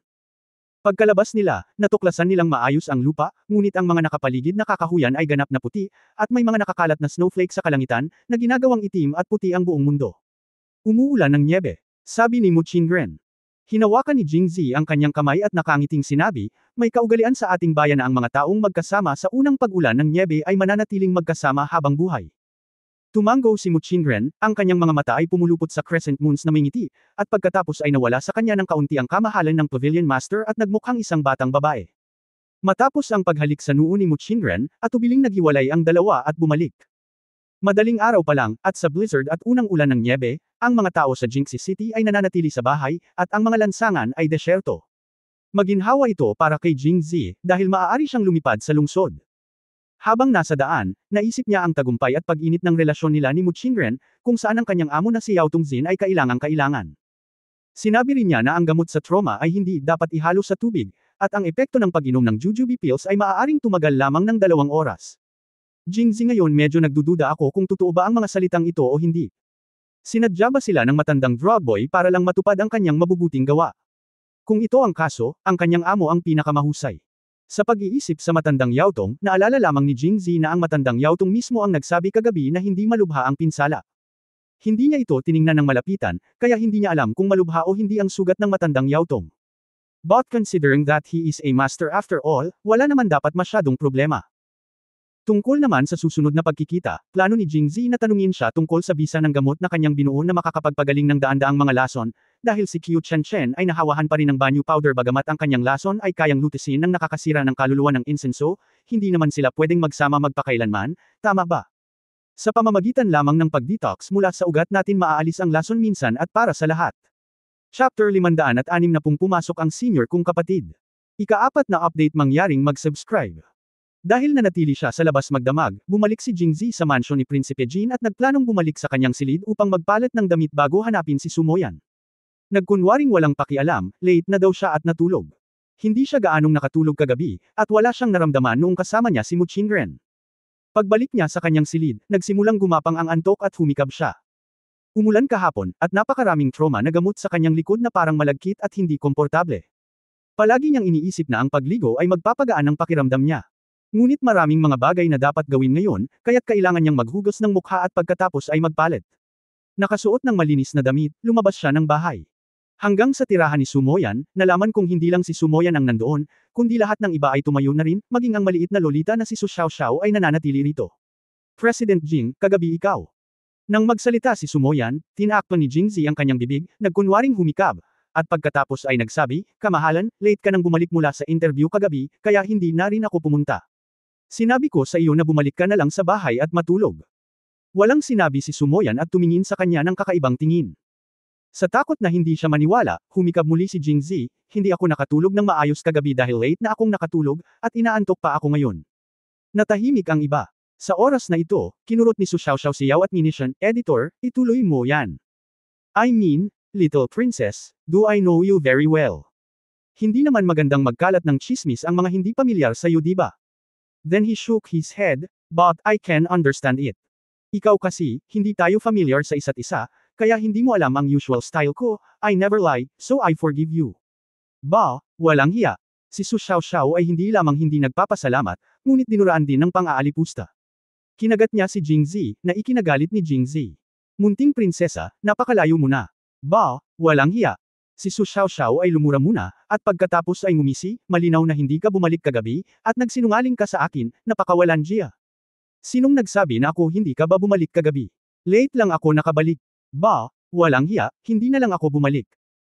Pagkalabas nila, natuklasan nilang maayos ang lupa, ngunit ang mga nakapaligid na kakahuyan ay ganap na puti, at may mga nakakalat na snowflake sa kalangitan, na ginagawang itim at puti ang buong mundo. Umuulan ng nyebe, sabi ni Mu Qingren. Hinawakan ni Jingzi ang kanyang kamay at nakangiting sinabi, may kaugalian sa ating bayan na ang mga taong magkasama sa unang pag-ulan ng nyebe ay mananatiling magkasama habang buhay. Tumango si Mu Qingren, ang kanyang mga mata ay pumulupot sa crescent moons na may ngiti, at pagkatapos ay nawala sa kanya ng kaunti ang kamahalan ng Pavilion Master at nagmukhang isang batang babae. Matapos ang paghalik sa noo ni Mu Qingren, at ubiling naghiwalay ang dalawa at bumalik. Madaling araw pa lang, at sa blizzard at unang ulan ng nyebe, ang mga tao sa Jinxi City ay nananatili sa bahay, at ang mga lansangan ay desyerto. Maginhawa ito para kay Jingzi, dahil maaari siyang lumipad sa lungsod. Habang nasa daan, naisip niya ang tagumpay at pag-init ng relasyon nila ni Mu Qingren, kung saan ang kanyang amo na si Yao Tongzin ay kailangang-kailangan. Sinabi rin niya na ang gamot sa trauma ay hindi dapat ihalo sa tubig, at ang epekto ng pag-inom ng jujube pills ay maaaring tumagal lamang ng 2 oras. Jingzi ngayon medyo nagdududa ako kung totoo ba ang mga salitang ito o hindi. Sinadya ba sila ng matandang drug boy para lang matupad ang kanyang mabubuting gawa? Kung ito ang kaso, ang kanyang amo ang pinakamahusay. Sa pag-iisip sa matandang Yaotong, naalala lamang ni Jingzi na ang matandang Yaotong mismo ang nagsabi kagabi na hindi malubha ang pinsala. Hindi niya ito tiningnan ng malapitan, kaya hindi niya alam kung malubha o hindi ang sugat ng matandang Yao Tong. But considering that he is a master after all, wala naman dapat masyadong problema. Tungkol naman sa susunod na pagkikita, plano ni Jingzi na tanungin siya tungkol sa bisa ng gamot na kanyang binuo na makakapagpagaling ng daan-daang mga lason, dahil si Qiu Chen ay nahawahan pa rin ng banyu powder bagamat ang kanyang lason ay kayang lutisin ng nakakasira ng kaluluwa ng insenso, hindi naman sila pwedeng magsama magpakailanman, tama ba? Sa pamamagitan lamang ng pag-detox mula sa ugat natin maaalis ang lason minsan at para sa lahat. Chapter 560 pumasok ang senior kong kapatid. Ika-4 na update mangyaring mag-subscribe. Dahil nanatili siya sa labas magdamag, bumalik si Jingzi sa mansyon ni Prinsipe Jin at nagplanong bumalik sa kanyang silid upang magpalit ng damit bago hanapin si Sumoyan. Nagkunwaring walang pakialam, late na daw siya at natulog. Hindi siya gaanong nakatulog kagabi, at wala siyang naramdaman noong kasama niya si Mu Qingren. Pagbalik niya sa kanyang silid, nagsimulang gumapang ang antok at humikab siya. Umulan kahapon, at napakaraming trauma na gamot sa kanyang likod na parang malagkit at hindi komportable. Palagi niyang iniisip na ang pagligo ay magpapagaan ng pakiramdam niya. Ngunit maraming mga bagay na dapat gawin ngayon, kaya't kailangan niyang maghugas ng mukha at pagkatapos ay magpalit. Nakasuot ng malinis na damit, lumabas siya ng bahay. Hanggang sa tirahan ni Sumoyan, nalaman kong hindi lang si Sumoyan ang nandoon, kundi lahat ng iba ay tumayo na rin, maging ang maliit na lolita na si Su Xiaoxiao ay nananatili rito. President Jing, kagabi ikaw. Nang magsalita si Sumoyan, tinakpan ni Jingzi ang kanyang bibig, nagkunwaring humikab, at pagkatapos ay nagsabi, kamahalan, late ka nang bumalik mula sa interview kagabi, kaya hindi na rin ako pumunta. Sinabi ko sa iyo na bumalik ka na lang sa bahay at matulog. Walang sinabi si Sumoyan at tumingin sa kanya ng kakaibang tingin. Sa takot na hindi siya maniwala, humikab muli si Jingzi, hindi ako nakatulog ng maayos kagabi dahil late na akong nakatulog, at inaantok pa ako ngayon. Natahimik ang iba. Sa oras na ito, kinurot ni Su Xiaoxiao si Yao at Munition, Editor, ituloy mo yan. I mean, little princess, do I know you very well? Hindi naman magandang magkalat ng chismis ang mga hindi pamilyar sa iyo diba? Then he shook his head, but I can understand it. Ikaw kasi, hindi tayo familiar sa isa't isa, kaya hindi mo alam ang usual style ko, I never lie, so I forgive you. Ba, walang hiya. Si Su Xiaoxiao ay hindi lamang hindi nagpapasalamat, ngunit dinuraan din ng pang-aalipusta. Kinagat niya si Jingzi, na ikinagalit ni Jingzi. Munting prinsesa, napakalayo mo na. Ba, walang hiya. Si Su Xiaoxiao ay lumura muna, at pagkatapos ay ngumisi, malinaw na hindi ka bumalik kagabi, at nagsinungaling ka sa akin, napakawalan Jia. Sinong nagsabi na ako hindi ka ba bumalik kagabi? Late lang ako nakabalik. Ba, walang hiya, hindi na lang ako bumalik.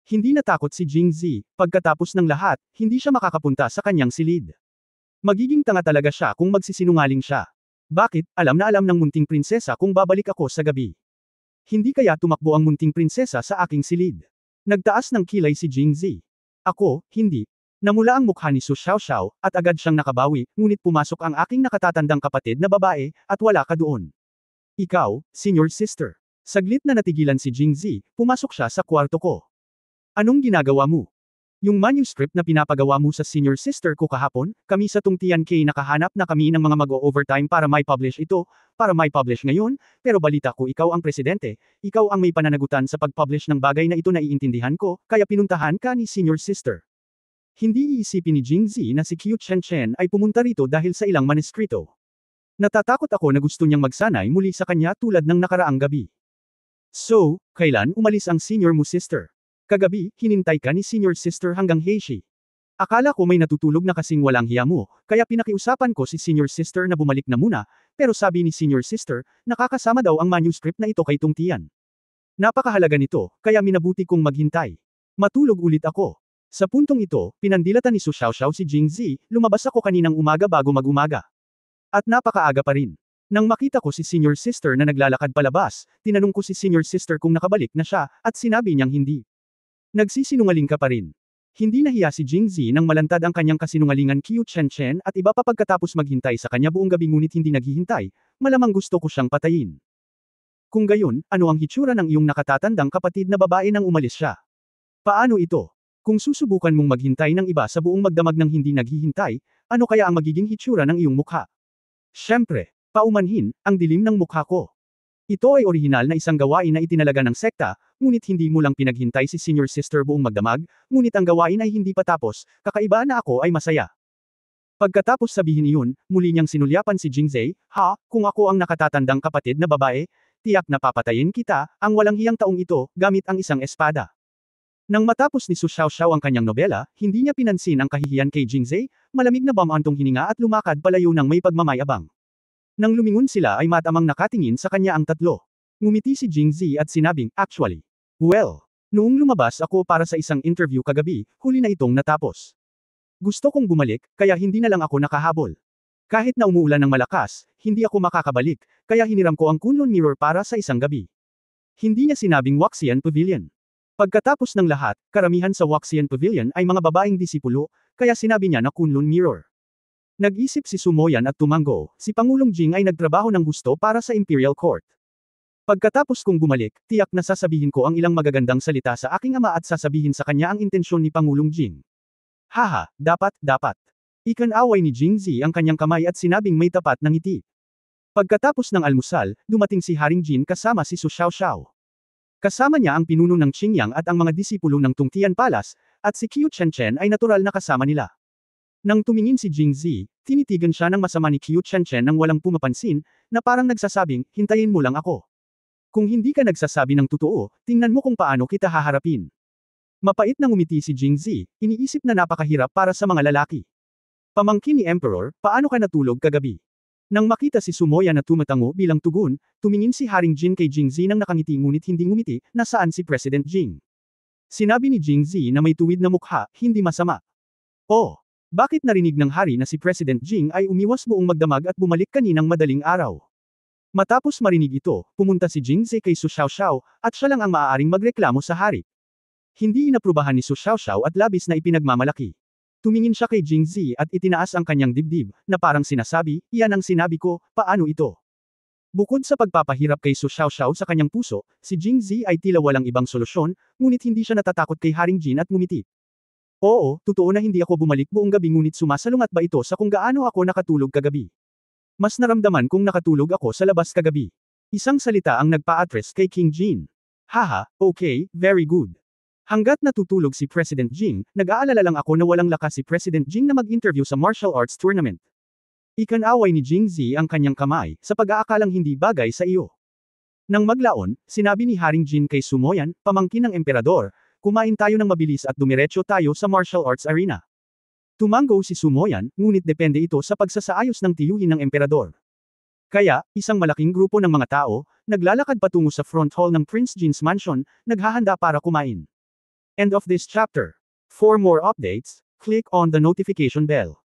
Hindi natakot si Jingzi, pagkatapos ng lahat, hindi siya makakapunta sa kanyang silid. Magiging tanga talaga siya kung magsisinungaling siya. Bakit, alam na alam ng munting prinsesa kung babalik ako sa gabi. Hindi kaya tumakbo ang munting prinsesa sa aking silid. Nagtaas ng kilay si Jingzi. Ako, hindi. Namula ang mukha ni Su Xiaoxiao, at agad siyang nakabawi, ngunit pumasok ang aking nakatatandang kapatid na babae, at wala ka doon. Ikaw, senior sister. Saglit na natigilan si Jingzi, pumasok siya sa kwarto ko. Anong ginagawa mo? Yung manuscript na pinapagawa mo sa senior sister ko kahapon, kami sa Tungtian K nakahanap na kami ng mga mag-o-overtime para may publish ito, para may publish ngayon, pero balita ko ikaw ang presidente, ikaw ang may pananagutan sa pag-publish ng bagay na ito na iintindihan ko, kaya pinuntahan ka ni senior sister. Hindi iisipin ni Jingzi na si Qiu Chen ay pumunta rito dahil sa ilang manuskrito. Natatakot ako na gusto niyang magsanay muli sa kanya tulad ng nakaraang gabi. So, kailan umalis ang senior mo sister? Kagabi, hinintay ka ni senior sister hanggang Heishi. Akala ko may natutulog na kasing walang hiya mo, kaya pinakiusapan ko si senior sister na bumalik na muna, pero sabi ni senior sister, nakakasama daw ang manuscript na ito kay Tungtian. Napakahalaga nito, kaya minabuti kong maghintay. Matulog ulit ako. Sa puntong ito, pinandilatan ni Su Xiaoxiao si Jingzi, lumabas ako kaninang umaga bago mag-umaga. At napakaaga pa rin. Nang makita ko si senior sister na naglalakad palabas, tinanong ko si senior sister kung nakabalik na siya, at sinabi niyang hindi. Nagsisinungaling ka pa rin. Hindi nahiya si Jingzi nang malantad ang kanyang kasinungalingan Qiu Chen at iba pa pagkatapos maghintay sa kanya buong gabi ngunit hindi naghihintay, malamang gusto ko siyang patayin. Kung gayon, ano ang hitsura ng iyong nakatatandang kapatid na babae nang umalis siya? Paano ito? Kung susubukan mong maghintay ng iba sa buong magdamag ng hindi naghihintay, ano kaya ang magiging hitsura ng iyong mukha? Siyempre, paumanhin, ang dilim ng mukha ko. Ito ay orihinal na isang gawain na itinalaga ng sekta, ngunit hindi mo lang pinaghintay si senior sister buong magdamag, ngunit ang gawain ay hindi pa tapos, kakaiba na ako ay masaya. Pagkatapos sabihin iyon, muli niyang sinulyapan si Jingzi, ha, kung ako ang nakatatandang kapatid na babae, tiyak na papatayin kita, ang walang hiyang taong ito, gamit ang isang espada. Nang matapos ni Su Xiaoxiao ang kanyang nobela, hindi niya pinansin ang kahihiyan kay Jingzhi, malamig na bamantong hininga at lumakad palayo ng may pagmamayabang. Nang lumingon sila ay matamang nakatingin sa kanya ang tatlo. Ngumiti si Jingzhi at sinabing, actually. Well, noong lumabas ako para sa isang interview kagabi, huli na itong natapos. Gusto kong bumalik, kaya hindi na lang ako nakahabol. Kahit na umuulan ng malakas, hindi ako makakabalik, kaya hiniram ko ang Kunlun Mirror para sa isang gabi. Hindi niya sinabing Waxian Pavilion. Pagkatapos ng lahat, karamihan sa Waxian Pavilion ay mga babaeng disipulo, kaya sinabi niya na Kunlun Mirror. Nag-isip si Sumoyan at tumango, si Pangulong Jing ay nagtrabaho ng gusto para sa Imperial Court. Pagkatapos kong bumalik, tiyak na sasabihin ko ang ilang magagandang salita sa aking ama at sasabihin sa kanya ang intensyon ni Pangulong Jing. Haha, dapat. Ikan-away ni Jingzhi ang kanyang kamay at sinabing may tapat na ngiti. Pagkatapos ng almusal, dumating si Haring Jin kasama si Su Xiaoxiao. Kasama niya ang pinuno ng Qingyang at ang mga disipulo ng Tungtian Palace, at si Qiu Chenchen ay natural na kasama nila. Nang tumingin si Jingzhi, tinitigan siya ng masama ni Qiu Chenchen nang walang pumapansin, na parang nagsasabing, hintayin mo lang ako. Kung hindi ka nagsasabi ng totoo, tingnan mo kung paano kita haharapin. Mapait na ngumiti si Jingzhi, iniisip na napakahirap para sa mga lalaki. Pamangkin ni Emperor, paano ka natulog kagabi? Nang makita si Sumoyan na tumatango bilang tugon, tumingin si Haring Jin kay Jingzhi nang nakangiti ngunit hindi ngumiti, nasaan si President Jing? Sinabi ni Jingzhi na may tuwid na mukha, hindi masama. Oh, bakit narinig ng hari na si President Jing ay umiwas buong magdamag at bumalik kaninang madaling araw? Matapos marinig ito, pumunta si Jingzhi kay Su Xiaoxiao, at siya lang ang maaaring magreklamo sa hari. Hindi inaprubahan ni Su Xiaoxiao at labis na ipinagmamalaki. Tumingin siya kay Jingzhi at itinaas ang kanyang dibdib, na parang sinasabi, iyan ang sinabi ko, paano ito? Bukod sa pagpapahirap kay Su Xiaoxiao sa kanyang puso, si Jingzhi ay tila walang ibang solusyon, ngunit hindi siya natatakot kay Haring Jin at ngumiti. Oo, totoo na hindi ako bumalik buong gabi ngunit sumasalungat ba ito sa kung gaano ako nakatulog kagabi? Mas naramdaman kung nakatulog ako sa labas kagabi. Isang salita ang nagpa-address kay King Jin. Haha, okay, very good. Hanggat natutulog si President Jing, nag-aalala lang ako na walang lakas si President Jing na mag-interview sa martial arts tournament. Ikan-away ni Jingzhi ang kanyang kamay, sa pag-aakalang hindi bagay sa iyo. Nang maglaon, sinabi ni Haring Jin kay Sumoyan, pamangkin ng emperador, kumain tayo ng mabilis at dumiretso tayo sa martial arts arena. Tumango si Sumoyan, ngunit depende ito sa pagsasaayos ng tiyuhin ng emperador. Kaya, isang malaking grupo ng mga tao, naglalakad patungo sa front hall ng Prince Jin's mansion, naghahanda para kumain. End of this chapter. For more updates, click on the notification bell.